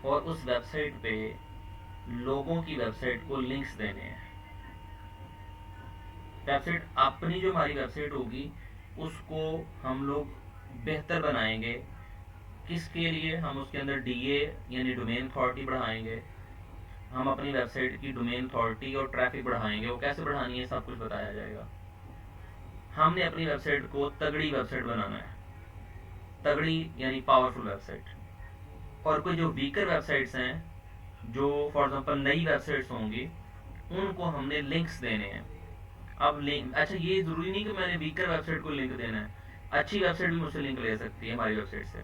और उस वेबसाइट पे लोगों की वेबसाइट को लिंक्स देने हैं। वेबसाइट अपनी जो हमारी वेबसाइट होगी उसको हम लोग बेहतर बनाएंगे, किसके लिए? हम उसके अंदर DA यानी डोमेन अथॉरिटी बढ़ाएंगे, हम अपनी वेबसाइट की डोमेन अथॉरिटी और ट्रैफिक बढ़ाएंगे। वो कैसे बढ़ानी है सब कुछ बताया जाएगा। हमने अपनी वेबसाइट को तगड़ी वेबसाइट बनाना है, तगड़ी यानी पावरफुल वेबसाइट। और कोई जो वीकर वेबसाइट्स हैं, जो फॉर एग्जांपल नई वेबसाइट्स होंगी, उनको हमने लिंक्स देने हैं। अब लिंक, अच्छा ये जरूरी नहीं कि मैंने वीकर वेबसाइट को लिंक देना है, अच्छी वेबसाइट भी मुझसे लिंक ले सकती है हमारी वेबसाइट से।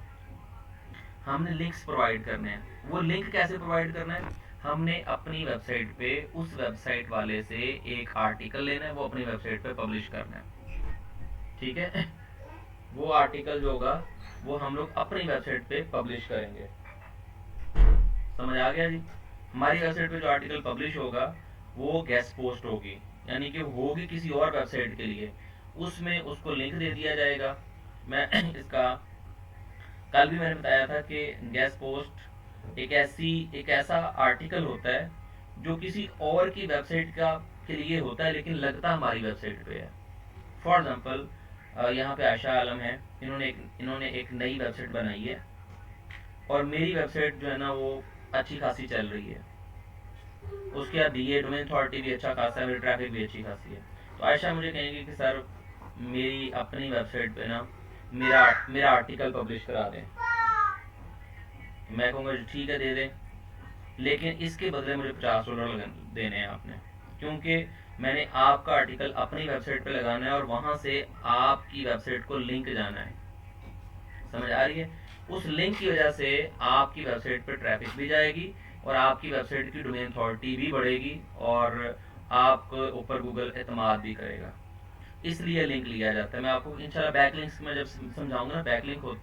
हमने लिंक्स प्रोवाइड करने हैं। वो लिंक कैसे प्रोवाइड करना है? हमने अपनी वेबसाइट पे उस वेबसाइट वाले से एक आर्टिकल लेना है, वो अपनी वेबसाइट पे पब्लिश करना है, ठीक है। वो आर्टिकल जो होगा वो हम लोग अपनी वेबसाइट पे पब्लिश करेंगे। समझ आ गया जी? हमारी वेबसाइट पे जो आर्टिकल पब्लिश होगा वो गेस्ट पोस्ट होगी, यानी कि होगी किसी और वेबसाइट के लिए, उसमें उसको लिंक दे दिया जाएगा। मैं इसका कल भी मैंने बताया था कि गेस्ट पोस्ट एक ऐसा आर्टिकल होता है जो किसी और की वेबसाइट का के लिए होता है, लेकिन लगता हमारी वेबसाइट पे है। फॉर एग्जाम्पल, यहाँ पे आयशा आलम है, इन्होंने एक नई वेबसाइट बनाई है और मेरी वेबसाइट जो है ना वो अच्छी खासी चल रही है, उसके बाद ये डोमेन अथॉरिटी भी अच्छा खासा है, मेरी ट्रैफिक भी अच्छी खासी है। तो आयशा मुझे कहेंगे कि सर मेरी अपनी वेबसाइट पे ना मेरा मेरा आर्टिकल पब्लिश करा दें। मैं कहूँगा ठीक है दे दें, लेकिन इसके बदले मुझे $50 देने हैं आपने, क्योंकि मैंने आपका आर्टिकल अपनी वेबसाइट पे लगाना है और वहाँ से आपकी वेबसाइट को लिंक जाना है। समझ आ रही है? उस लिंक की वजह से आपकी वेबसाइट पे ट्रैफिक भी जाएगी और आपकी वेबसाइट की डोमेन अथॉरिटी भी बढ़ेगी और आपके ऊपर गूगल एतमाद भी करेगा। इसलिए लिंक लिया जाता है। मैं आपको इंशाल्लाह बैकलिंक्स में जब समझाऊंगा ना बैकलिंक हो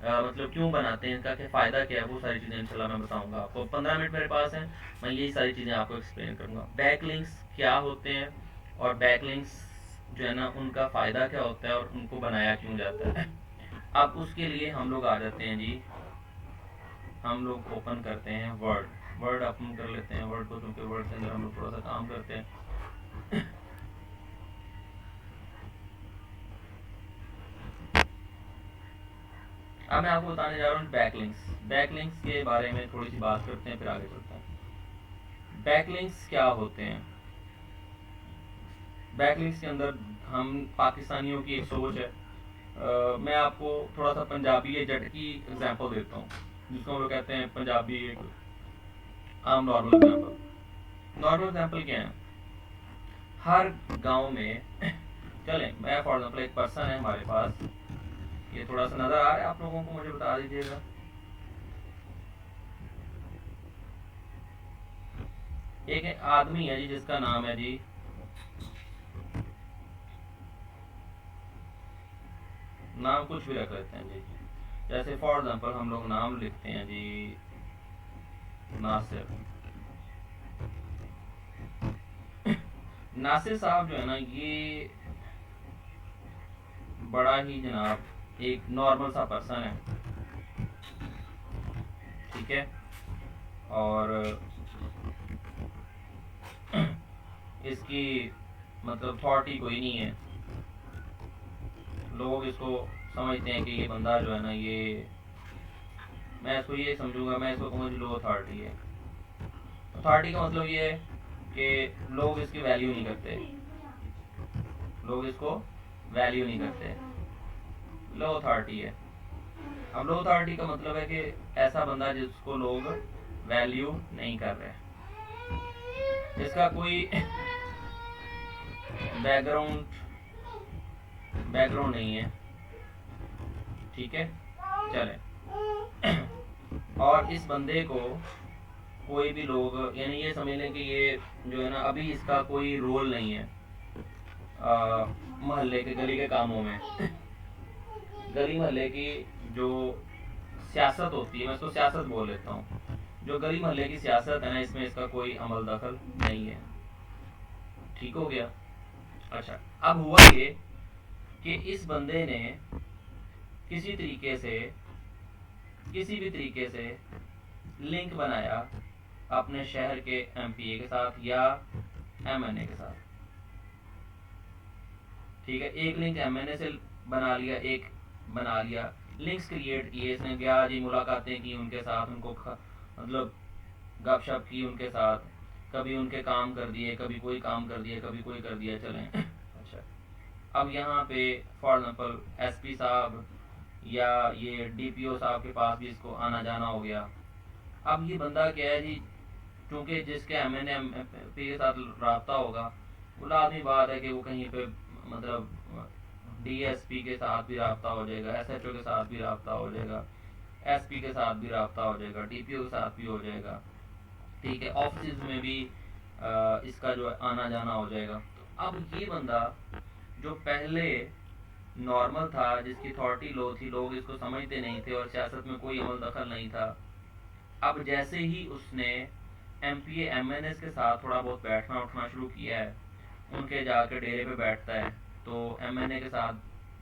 मतलब क्यों बनाते हैं, इनका क्या फ़ायदा क्या है, वो सारी चीज़ें इंशाल्लाह मैं बताऊंगा आपको। 15 मिनट मेरे पास हैं, मैं यही सारी चीज़ें आपको एक्सप्लेन करूंगा। बैकलिंक्स क्या होते हैं और बैकलिंक्स जो है ना उनका फ़ायदा क्या होता है और उनको बनाया क्यों जाता है। अब उसके लिए हम लोग आ जाते हैं जी, हम लोग ओपन करते हैं वर्ड। वर्ड ओपन कर लेते हैं वर्ड को, क्योंकि वर्ड के अंदर हम लोग थोड़ा सा काम करते हैं। अब मैं आपको बताने जा रहा हूँ बैकलिंक्स। बैकलिंक्स के बारे में थोड़ी सी बात करते हैं, फिर आगे चलते हैं। बैकलिंक्स क्या होते हैं? बैकलिंक्स के अंदर हम पाकिस्तानियों की एक सोच है। मैं आपको थोड़ा सा पंजाबी या जट की एग्जांपल देता हूँ, जिसको हम लोग कहते हैं पंजाबी एक आम नॉर्मल एग्जांपल। नॉर्मल एग्जांपल क्या है? हर गांव में चलें, मैं फॉर एग्जांपल एक पर्सन है हमारे पास, ये थोड़ा सा नजर आ रहा है आप लोगों को, मुझे बता दीजिएगा। एक आदमी है जी जिसका नाम है जी, नाम कुछ भी रख लेते हैं जी, जैसे फॉर एग्जांपल हम लोग नाम लिखते हैं जी नासिर। नासिर साहब जो है ना ये बड़ा ही जनाब एक नॉर्मल सा पर्सन है, ठीक है, और इसकी मतलब अथॉरिटी कोई नहीं है। लोग इसको समझते हैं कि ये बंदा जो है ना ये, मैं इसको ये समझूंगा, मैं इसको कहूँगा लो अथॉरिटी है। अथॉरिटी का मतलब ये है कि लोग इसकी वैल्यू नहीं करते, लोग इसको वैल्यू नहीं करते, लो अथॉरिटी है। अब लो अथॉरिटी का मतलब है कि ऐसा बंदा जिसको लोग वैल्यू नहीं कर रहे, इसका कोई बैकग्राउंड बैकग्राउंड नहीं है, ठीक है, चले। और इस बंदे को कोई भी लोग, यानी ये समझ लें कि ये जो है ना अभी इसका कोई रोल नहीं है मोहल्ले के गली के कामों में। गली मोहल्ले की जो सियासत होती है, मैं इसको सियासत बोल लेता हूँ, जो गली मोहल्ले की सियासत है ना, इसमें इसका कोई अमल दखल नहीं है। ठीक हो गया? अच्छा, अब हुआ ये कि इस बंदे ने किसी तरीके से, किसी भी तरीके से लिंक बनाया अपने शहर के एमपीए के साथ या एमएनए के साथ, ठीक है। एक लिंक एमएनए से बना लिया, एक बना लिया, लिंक्स क्रिएट किए इसने, गया जी मुलाकातें की उनके साथ, उनको मतलब गपशप की उनके साथ, कभी उनके काम कर दिए, कभी कोई काम कर दिया, कभी कोई कर दिया, चलें। अच्छा, अब यहाँ पे फॉर एग्जाम्पल एसपी साहब या ये डीपीओ साहब के पास भी इसको आना जाना हो गया। अब ये बंदा क्या है जी, क्योंकि जिसके एमएनए एमपी के साथ रब्ता होगा, वो लाजमी बात है कि वो कहीं पे मतलब डीएसपी के साथ भी रब्ता हो जाएगा, एसएचओ के साथ भी रब्ता हो जाएगा, एसपी के साथ भी रब्ता हो जाएगा, डीपीओ के साथ भी हो जाएगा, ठीक है, ऑफिस में भी इसका जो आना जाना हो जाएगा। तो अब ये बंदा जो पहले नॉर्मल था, जिसकी अथॉरिटी लो थी, लोग इसको समझते नहीं थे और सियासत में कोई अमल दखल नहीं था, अब जैसे ही उसने एमपीए एमएनएस के साथ थोड़ा बहुत बैठना उठना शुरू किया है उनके जाकर डेरे पे बैठता है, तो एमएनए के साथ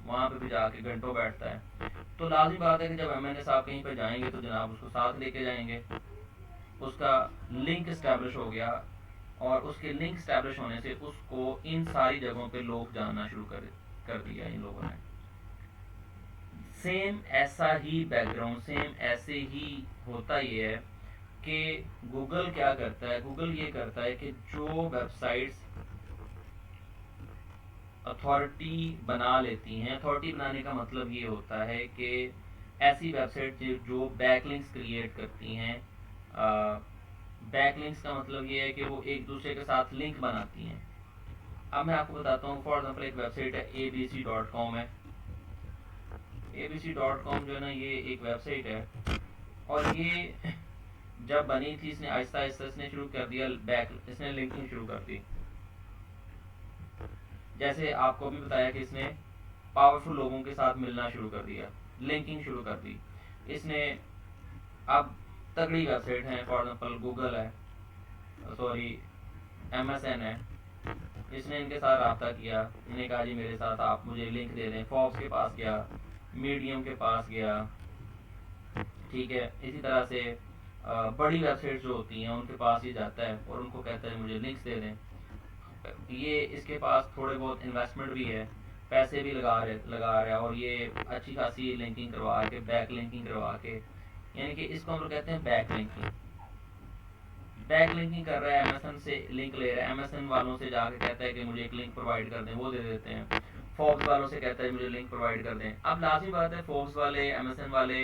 वहाँ पे भी जाके घंटों बैठता है। तो लाजमी बात है कि जब एमएनए साहब कहीं पर जाएंगे तो जनाब उसको साथ लेके जाएंगे। उसका लिंक इस्टेब्लिश हो गया, और उसके लिंक इस्टेब्लिश होने से उसको इन सारी जगहों पे लोग जानना शुरू कर दिया इन लोगों ने। सेम ऐसा ही बैकग्राउंड, सेम ऐसे ही होता ये है कि गूगल क्या करता है, गूगल ये करता है कि जो वेबसाइट्स अथॉरिटी बना लेती हैं, अथॉरिटी बनाने का मतलब ये होता है कि ऐसी वेबसाइट जो बैकलिंक्स क्रिएट करती हैं। बैकलिंक्स का मतलब ये है कि वो एक दूसरे के साथ लिंक बनाती हैं। अब मैं आपको बताता हूँ, फॉर एग्जाम्पल एक वेबसाइट है abc.com है। abc.com जो है ना, ये एक वेबसाइट है, और ये जब बनी थी इसने आहिस्ता आहिस्ता इसने शुरू कर दिया इसने लिंकिंग शुरू कर दी। जैसे आपको भी बताया कि इसने पावरफुल लोगों के साथ मिलना शुरू कर दिया, लिंकिंग शुरू कर दी इसने। अब तगड़ी वेबसाइट है, फॉर एग्जाम्पल गूगल है, सॉरी MSN है, इसने इनके साथ रब्ता किया, इन्हें कहा जी मेरे साथ आप मुझे लिंक दे दें। फॉक्स के पास गया, मीडियम के पास गया, ठीक है। इसी तरह से बड़ी वेबसाइट जो होती हैं उनके पास ही जाता है और उनको कहता है मुझे लिंक्स दे दें। ये इसके पास थोड़े बहुत इन्वेस्टमेंट भी है, पैसे भी लगा रहा है, और ये अच्छी खासी लिंकिंग करवा के, बैक लिंकिंग करवा के, यानी कि इसको हम लोग कहते हैं बैक लिंकिंग। बैक लिंकिंग कर रहा है, एमएसएन से लिंक ले रहा है, एमएसएन वालों से जाके कहता है कि मुझे एक लिंक प्रोवाइड कर दें, वो दे देते हैं। फोर्ब्स वालों से कहता है मुझे लिंक प्रोवाइड कर दें। अब लाजमी बात है फोर्ब्स वाले, एमएसएन वाले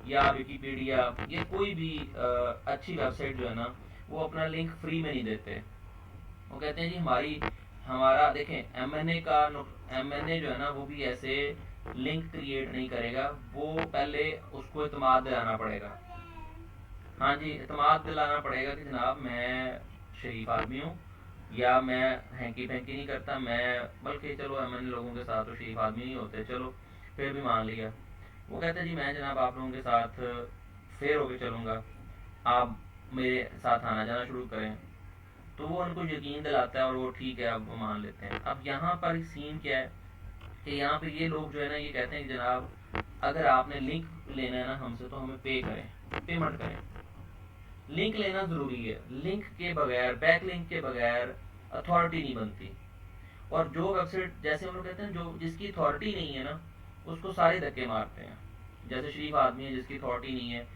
या विकीपीडिया, ये कोई भी अच्छी वेबसाइट जो है ना, वो अपना लिंक फ्री में नहीं देते। वो कहते हैं जी हमारा देखें, एमएनए जो है ना, वो भी ऐसे लिंक क्रिएट नहीं करेगा, वो पहले उसको इत्मीनान दिलाना पड़ेगा। हाँ जी, इत्मीनान दिलाना पड़ेगा कि जनाब मैं शरीफ आदमी हूँ, या मैं हैंकी फैंकी नहीं करता, मैं बल्कि चलो एमएनए लोगों के साथ तो शरीफ आदमी नहीं होते, चलो फिर भी मान लिया। वो कहते हैं जी मैं जनाब आप लोगों के साथ फेयर होके चलूँगा, आप मेरे साथ आना जाना शुरू करें। तो वो उनको यकीन दिलाता है और वो ठीक है, अब वो मान लेते हैं। अब यहाँ पर सीन क्या है कि यहाँ पे ये लोग जो है ना, ये कहते हैं कि जनाब अगर आपने लिंक लेना है ना हमसे, तो हमें पे करें, पेमेंट करें। लिंक लेना ज़रूरी है, लिंक के बगैर, बैक लिंक के बगैर अथॉरिटी नहीं बनती। और जो वेबसाइट, जैसे हम लोग कहते हैं, जो जिसकी अथॉरिटी नहीं है ना, उसको सारे धक्के मारते हैं। जैसे शरीफ आदमी है जिसकी अथॉरिटी नहीं है,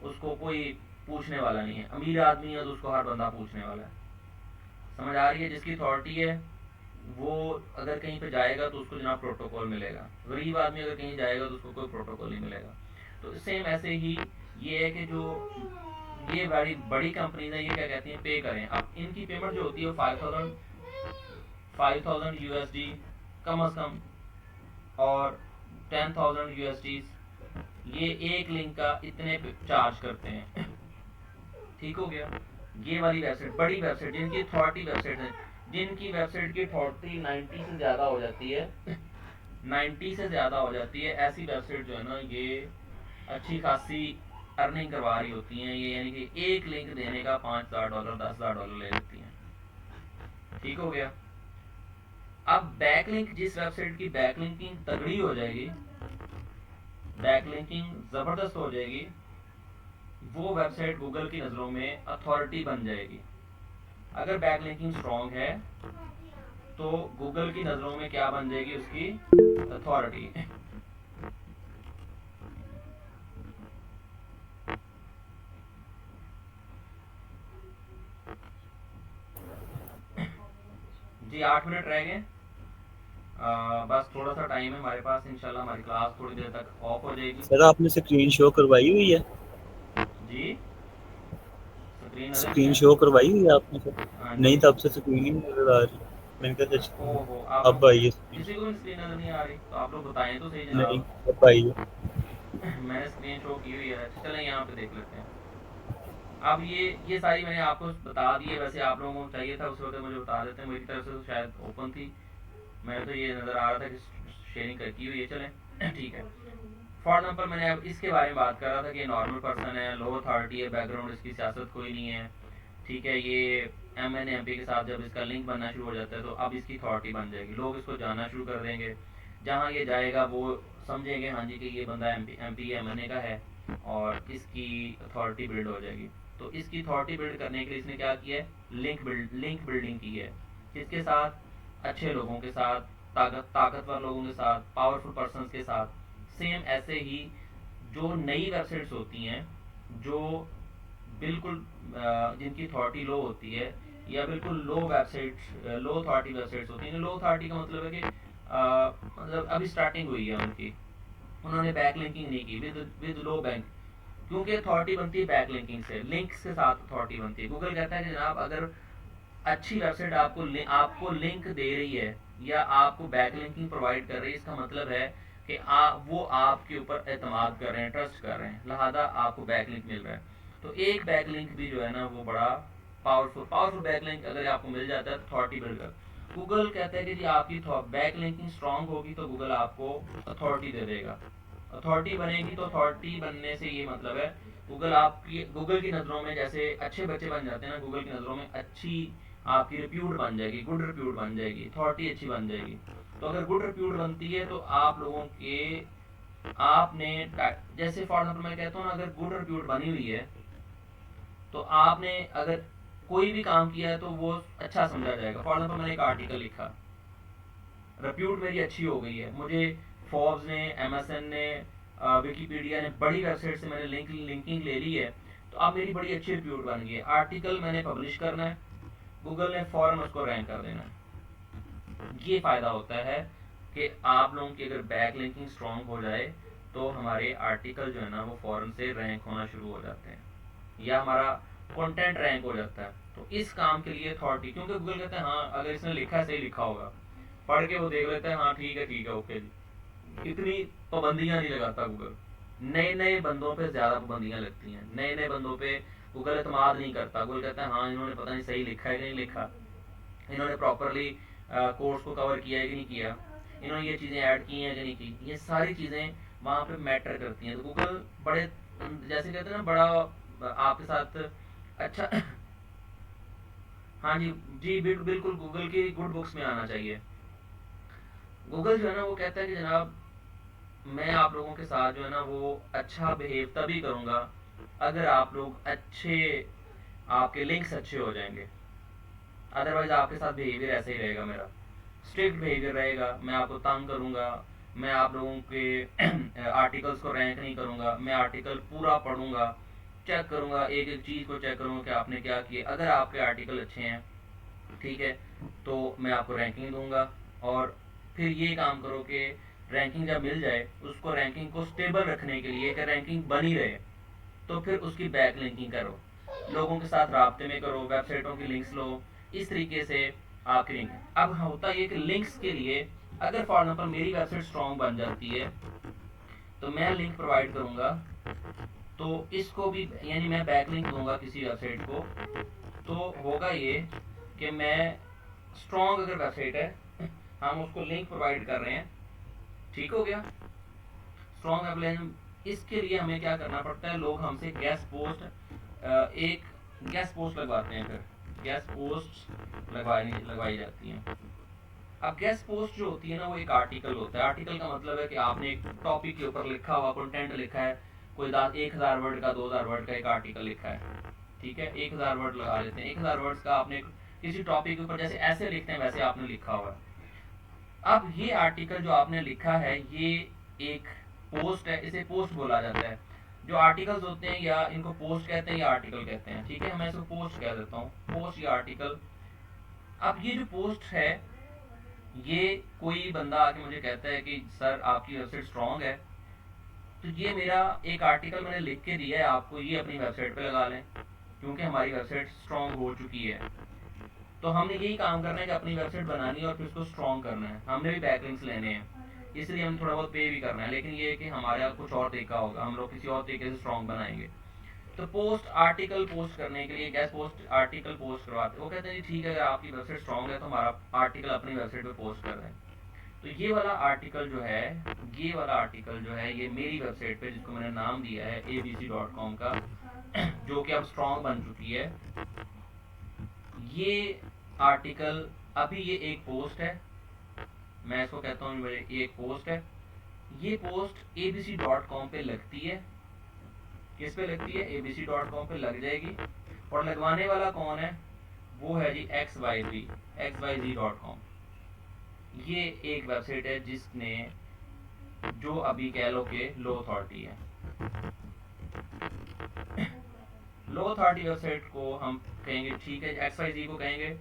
उसको कोई पूछने वाला नहीं है। अमीर आदमी है तो उसको हर बंदा पूछने वाला है। समझ आ रही है? जिसकी अथॉरिटी है वो अगर कहीं पे जाएगा तो उसको जनाब प्रोटोकॉल मिलेगा। गरीब आदमी अगर कहीं जाएगा तो उसको कोई प्रोटोकॉल नहीं मिलेगा। तो सेम ऐसे ही ये है कि जो ये बड़ी बड़ी कंपनीज है, ये क्या कहती हैं, पे करें। अब इनकी पेमेंट जो होती है वो 5000 USD कम अज कम, और 10,000 USD, ये एक लिंक का इतने चार्ज करते हैं। ठीक हो गया। ये वाली वेबसाइट, बड़ी वेबसाइट जिनकी अथॉरिटी वेबसाइट है, जिनकी वेबसाइट की अथॉरिटी 90 से ज़्यादा हो जाती है, 90 से ज़्यादा हो जाती है, ऐसी वेबसाइट जो है ना, ये अच्छी खासी अर्निंग करवा रही होती हैं। ये यानी कि एक लिंक देने का $5,000 $10,000 ले लेती हैं। ठीक हो गया। अब बैकलिंक, जिस वेबसाइट की बैकलिंकिंग तगड़ी हो जाएगी, बैकलिंकिंग ज़बरदस्त हो जाएगी, वो वेबसाइट गूगल की नज़रों में अथॉरिटी बन जाएगी। अगर बैकलिंकिंग स्ट्रॉन्ग है तो गूगल की नज़रों में क्या बन जाएगी, उसकी अथॉरिटी। जी 8 मिनट रह गए, बस थोड़ा सा टाइम है हमारे पास। इंशाल्लाह हमारी क्लास थोड़ी देर तक ऑफ हो जाएगी। सर आपने स्क्रीन शो करवाई हुई है? जी स्क्रीन शो करवाई हुई है आपने सर? हाँ नहीं, जी। तब से स्क्रीन ही नहीं नजर आ रही। मैंने कहा ओहो, आप अब लोग आई है स्क्रीन। किसी को भी स्क्रीन नजर नहीं आ रही? तो आप लोग बताएं तो सही नहीं, जनाब। अब आई है। मैंने स्क्रीन शो की हुई है। अच्छा चलें यहाँ पे देख लेते हैं। अब ये सारी मैंने आपको बता दी है। वैसे आप लोगों को चाहिए था उस वक्त मुझे बता देते हैं, मेरी तरफ से तो शायद ओपन थी, मैं तो ये नज़र आ रहा था कि शेयरिंग की हुई है। चलें ठीक है। फॉर एग्जाम्पल मैंने अब इसके बारे में बात कर रहा था कि नॉर्मल पर्सन है, लो अथॉरिटी है, बैकग्राउंड इसकी सियासत कोई नहीं है, ठीक है। ये MNMP के साथ जब इसका लिंक बनना शुरू हो जाता है तो अब इसकी अथॉरिटी बन जाएगी, लोग इसको जानना शुरू कर देंगे। जहाँ ये जाएगा वो समझेंगे हाँ जी कि ये बंदा MP MNA का है, और इसकी अथॉरिटी बिल्ड हो जाएगी। तो इसकी अथॉरिटी बिल्ड करने के लिए इसने क्या किया है, लिंक बिल्डिंग की है। किसके साथ? अच्छे लोगों के साथ, ताकतवर लोगों के साथ, पावरफुल पर्सन के साथ। सेम ऐसे ही जो नई वेबसाइट्स होती हैं, जो बिल्कुल जिनकी अथॉरिटी लो होती है, या बिल्कुल लो वेबसाइट, लो अथॉरिटी वेबसाइट्स होती हैं। लो अथॉरिटी का मतलब है कि मतलब अभी स्टार्टिंग हुई है उनकी, उन्होंने बैक लिंकिंग नहीं की विद लो बैंक, क्योंकि अथॉरिटी बनती है बैक लिंकिंग से, लिंक्स के साथ अथॉरिटी बनती है। गूगल कहता है कि जनाब अगर अच्छी वेबसाइट आपको लिंक दे रही है या आपको बैक लिंकिंग प्रोवाइड कर रही है, इसका मतलब है कि वो आपके ऊपर एतमाद कर रहे हैं, ट्रस्ट कर रहे हैं, लिहाजा आपको बैक लिंक मिल रहा है। तो एक बैक लिंक भी जो है ना वो बड़ा पावरफुल बैक लिंक अगर आपको मिल जाता है तो अथॉरिटी बिल्ड कर। गूगल कहता है कि जी आपकी बैक लिंकिंग स्ट्रांग होगी तो गूगल आपको अथॉरिटी दे देगा। अथॉरिटी बनेगी तो अथॉरिटी बनने से ये मतलब है गूगल की नज़रों में जैसे अच्छे बच्चे बन जाते हैं ना, गूगल की नज़रों में अच्छी आपकी रिप्यूट बन जाएगी, गुड रिप्यूट बन जाएगी, अथॉरिटी अच्छी बन जाएगी। तो अगर गुड रिप्यूट बनती है तो आप लोगों के आपने जैसे फॉर एग्जाम्पल मैं कहता हूँ ना, अगर गुड रिप्यूट बनी हुई है तो आपने अगर कोई भी काम किया है तो वो अच्छा समझा जाएगा। फॉर एग्जाम्पल मैंने एक आर्टिकल लिखा, रिप्यूट मेरी अच्छी हो गई है, मुझे फोर्ब्स ने, MSN ने, विकीपीडिया ने, बड़ी वेबसाइट से मैंने लिंकिंग ले ली है, तो अब मेरी बड़ी अच्छी रिप्यूट बन गई है। आर्टिकल मैंने पब्लिश करना है, गूगल ने फौरन उसको रैंक कर देना है। ये फ़ायदा होता है कि आप लोगों की अगर बैक लिंकिंग स्ट्रांग हो जाए तो हमारे आर्टिकल जो है ना वो फौरन से रैंक होना शुरू हो जाते हैं, या हमारा कंटेंट रैंक हो जाता है। तो इस काम के लिए अथॉरिटी, क्योंकि गूगल कहते हैं हाँ अगर इसने लिखा है सही लिखा होगा, पढ़ के वो देख लेते हैं हाँ ठीक है ओके जी। इतनी पाबंदियां नहीं लगाता गूगल, नए नए बंदों पे ज़्यादा पाबंदियां लगती हैं, नए नए बंदों पे गूगल एतमाद नहीं करता। गूगल कहता है हाँ इन्होंने पता नहीं सही लिखा है कि नहीं लिखा, इन्होंने प्रॉपरली कोर्स को कवर किया है कि नहीं किया, इन्होंने ये चीज़ें ऐड की हैं कि नहीं की, ये सारी चीज़ें वहाँ पे मैटर करती हैं। तो गूगल बड़े जैसे कहते हैं ना बड़ा आपके साथ अच्छा हाँ जी जी बिल्कुल गूगल की गुड बुक्स में आना चाहिए। गूगल जो है ना वो कहता है कि जनाब मैं आप लोगों के साथ जो है ना वो अच्छा बिहेव तभी करूँगा अगर आप लोग अच्छे, आपके लिंक्स अच्छे हो जाएंगे, अदरवाइज आपके साथ बिहेवियर ऐसे ही रहेगा मेरा, स्ट्रिक्ट बिहेवियर रहेगा, मैं आपको तंग करूँगा, मैं आप लोगों के आर्टिकल्स को रैंक नहीं करूँगा, मैं आर्टिकल पूरा पढ़ूंगा, चेक करूँगा, एक एक चीज़ को चेक करूँगा कि आपने क्या किया। अगर आपके आर्टिकल अच्छे हैं ठीक है तो मैं आपको रैंकिंग दूंगा, और फिर ये काम करो कि रैंकिंग जब मिल जाए उसको रैंकिंग को स्टेबल रखने के लिए कि रैंकिंग बनी रहे, तो फिर उसकी बैक लिंकिंग करो, लोगों के साथ राब्ते में करो, वेबसाइटों की लिंक्स लो, इस तरीके से आपकी लिंक। अब होता ये कि लिंक्स के लिए अगर फॉर एग्जाम्पल मेरी वेबसाइट स्ट्रॉन्ग बन जाती है तो मैं लिंक प्रोवाइड करूंगा, तो इसको भी यानी मैं बैक लिंक दूंगा किसी वेबसाइट को, तो होगा ये कि मैं स्ट्रॉन्ग अगर वेबसाइट है हम उसको लिंक प्रोवाइड कर रहे हैं, ठीक हो गया स्ट्रॉन्ग एप्लीकेशन। इसके लिए हमें क्या करना पड़ता है, लोग हमसे गेस्ट पोस्ट एक गेस्ट पोस्ट लगवाते हैं, फिर गेस्ट पोस्ट लगवाई जाती हैं। अब गेस्ट पोस्ट जो होती है ना वो एक आर्टिकल होता है। आर्टिकल का मतलब है कि आपने एक टॉपिक के ऊपर लिखा हुआ कंटेंट लिखा है, कोई 1000 वर्ड का 2000 वर्ड का एक आर्टिकल लिखा है, ठीक है 1000 वर्ड लगा लेते हैं, 1000 वर्ड्स का आपने किसी टॉपिक के ऊपर जैसे ऐसे लिखते हैं वैसे आपने लिखा हुआ है। अब ये आर्टिकल जो आपने लिखा है ये एक पोस्ट है, इसे पोस्ट बोला जाता है। जो आर्टिकल्स होते हैं या इनको पोस्ट कहते हैं या आर्टिकल कहते हैं, ठीक है मैं इसको पोस्ट कह देता हूँ, पोस्ट या आर्टिकल। अब ये जो पोस्ट है ये कोई बंदा आके मुझे कहता है कि सर आपकी वेबसाइट स्ट्रांग है, तो ये मेरा एक आर्टिकल मैंने लिख के दिया है आपको, ये अपनी वेबसाइट पे लगा लें क्योंकि हमारी वेबसाइट स्ट्रांग हो चुकी है। तो हमने यही काम करना है कि अपनी वेबसाइट बनानी है और फिर उसको स्ट्रांग करना है, हमने भी बैकलिंक्स लेने हैं, इसलिए हम थोड़ा बहुत पे भी करना है, लेकिन ये है कि हमारे यहाँ कुछ और तरीका होगा, हम लोग किसी और तरीके से स्ट्रांग बनाएंगे। तो पोस्ट आर्टिकल पोस्ट करने के लिए गेस्ट पोस्ट आर्टिकल पोस्ट करवाते, वो कहते हैं जी ठीक है अगर आपकी वेबसाइट स्ट्रांग है तो हमारा आर्टिकल अपनी वेबसाइट पे पोस्ट कर दें। तो ये वाला आर्टिकल जो है, ये वाला आर्टिकल जो है ये मेरी वेबसाइट पे जिसको मैंने नाम दिया है abc.com का, जो कि अब स्ट्रांग बन चुकी है, ये आर्टिकल अभी ये एक पोस्ट है, मैं इसको कहता हूँ ये एक पोस्ट है। ये पोस्ट abc.com पे लगती है। किस पे लगती है? abc.com पे लग जाएगी। और लगवाने वाला कौन है? वो है जी xyz.com। ये एक वेबसाइट है जिसने जो अभी कह लो कि लो अथॉरिटी है। लो अथॉरिटी वेबसाइट को हम कहेंगे ठीक है, XYZ को कहेंगे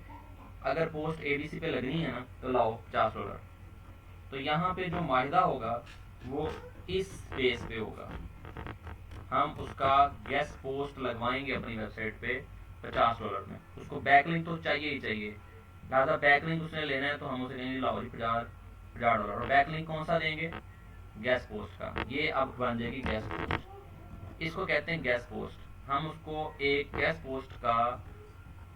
अगर पोस्ट ABC पे लगनी है ना तो लाओ $50। तो यहाँ पे जो माहिदा होगा वो इस बेस पे होगा। हम उसका गेस्ट पोस्ट लगवाएंगे अपनी वेबसाइट पे $50 में। उसको बैकलिंक तो चाहिए ही चाहिए, लिहाजा बैकलिंक उसने लेना है तो हम उसे कहेंगे लाओ जी $50। और बैकलिंक कौन सा देंगे? गेस्ट पोस्ट का। ये अब बन जाएगी गेस्ट पोस्ट, इसको कहते हैं गेस्ट पोस्ट। हम उसको एक गेस्ट पोस्ट का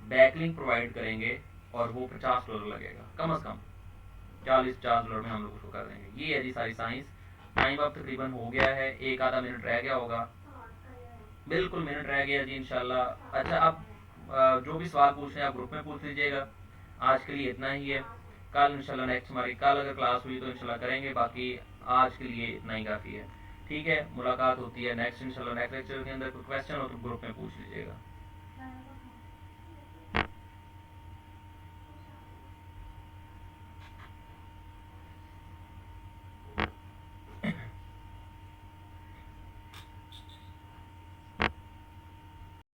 बैकलिंक प्रोवाइड करेंगे और वो $50 लगेगा, कम से कम $40-50 में हम लोग उसको कर देंगे। ये है जी सारी साइंस। टाइम अब तकरीबन हो गया है, एक आधा मिनट रह गया होगा, बिल्कुल मिनट रह गया जी इंशाल्लाह। अच्छा, अब जो भी सवाल पूछने आप ग्रुप में पूछ लीजिएगा। आज के लिए इतना ही है, कल इंशाल्लाह नेक्स्ट हमारी कल अगर क्लास हुई तो इंशाल्लाह करेंगे, बाकी आज के लिए इतना ही काफ़ी है। ठीक है, मुलाकात होती है नेक्स्ट इंशाल्लाह नेक्स्ट लेक्चर के अंदर। कोई क्वेश्चन हो तो ग्रुप में पूछ लीजिएगा।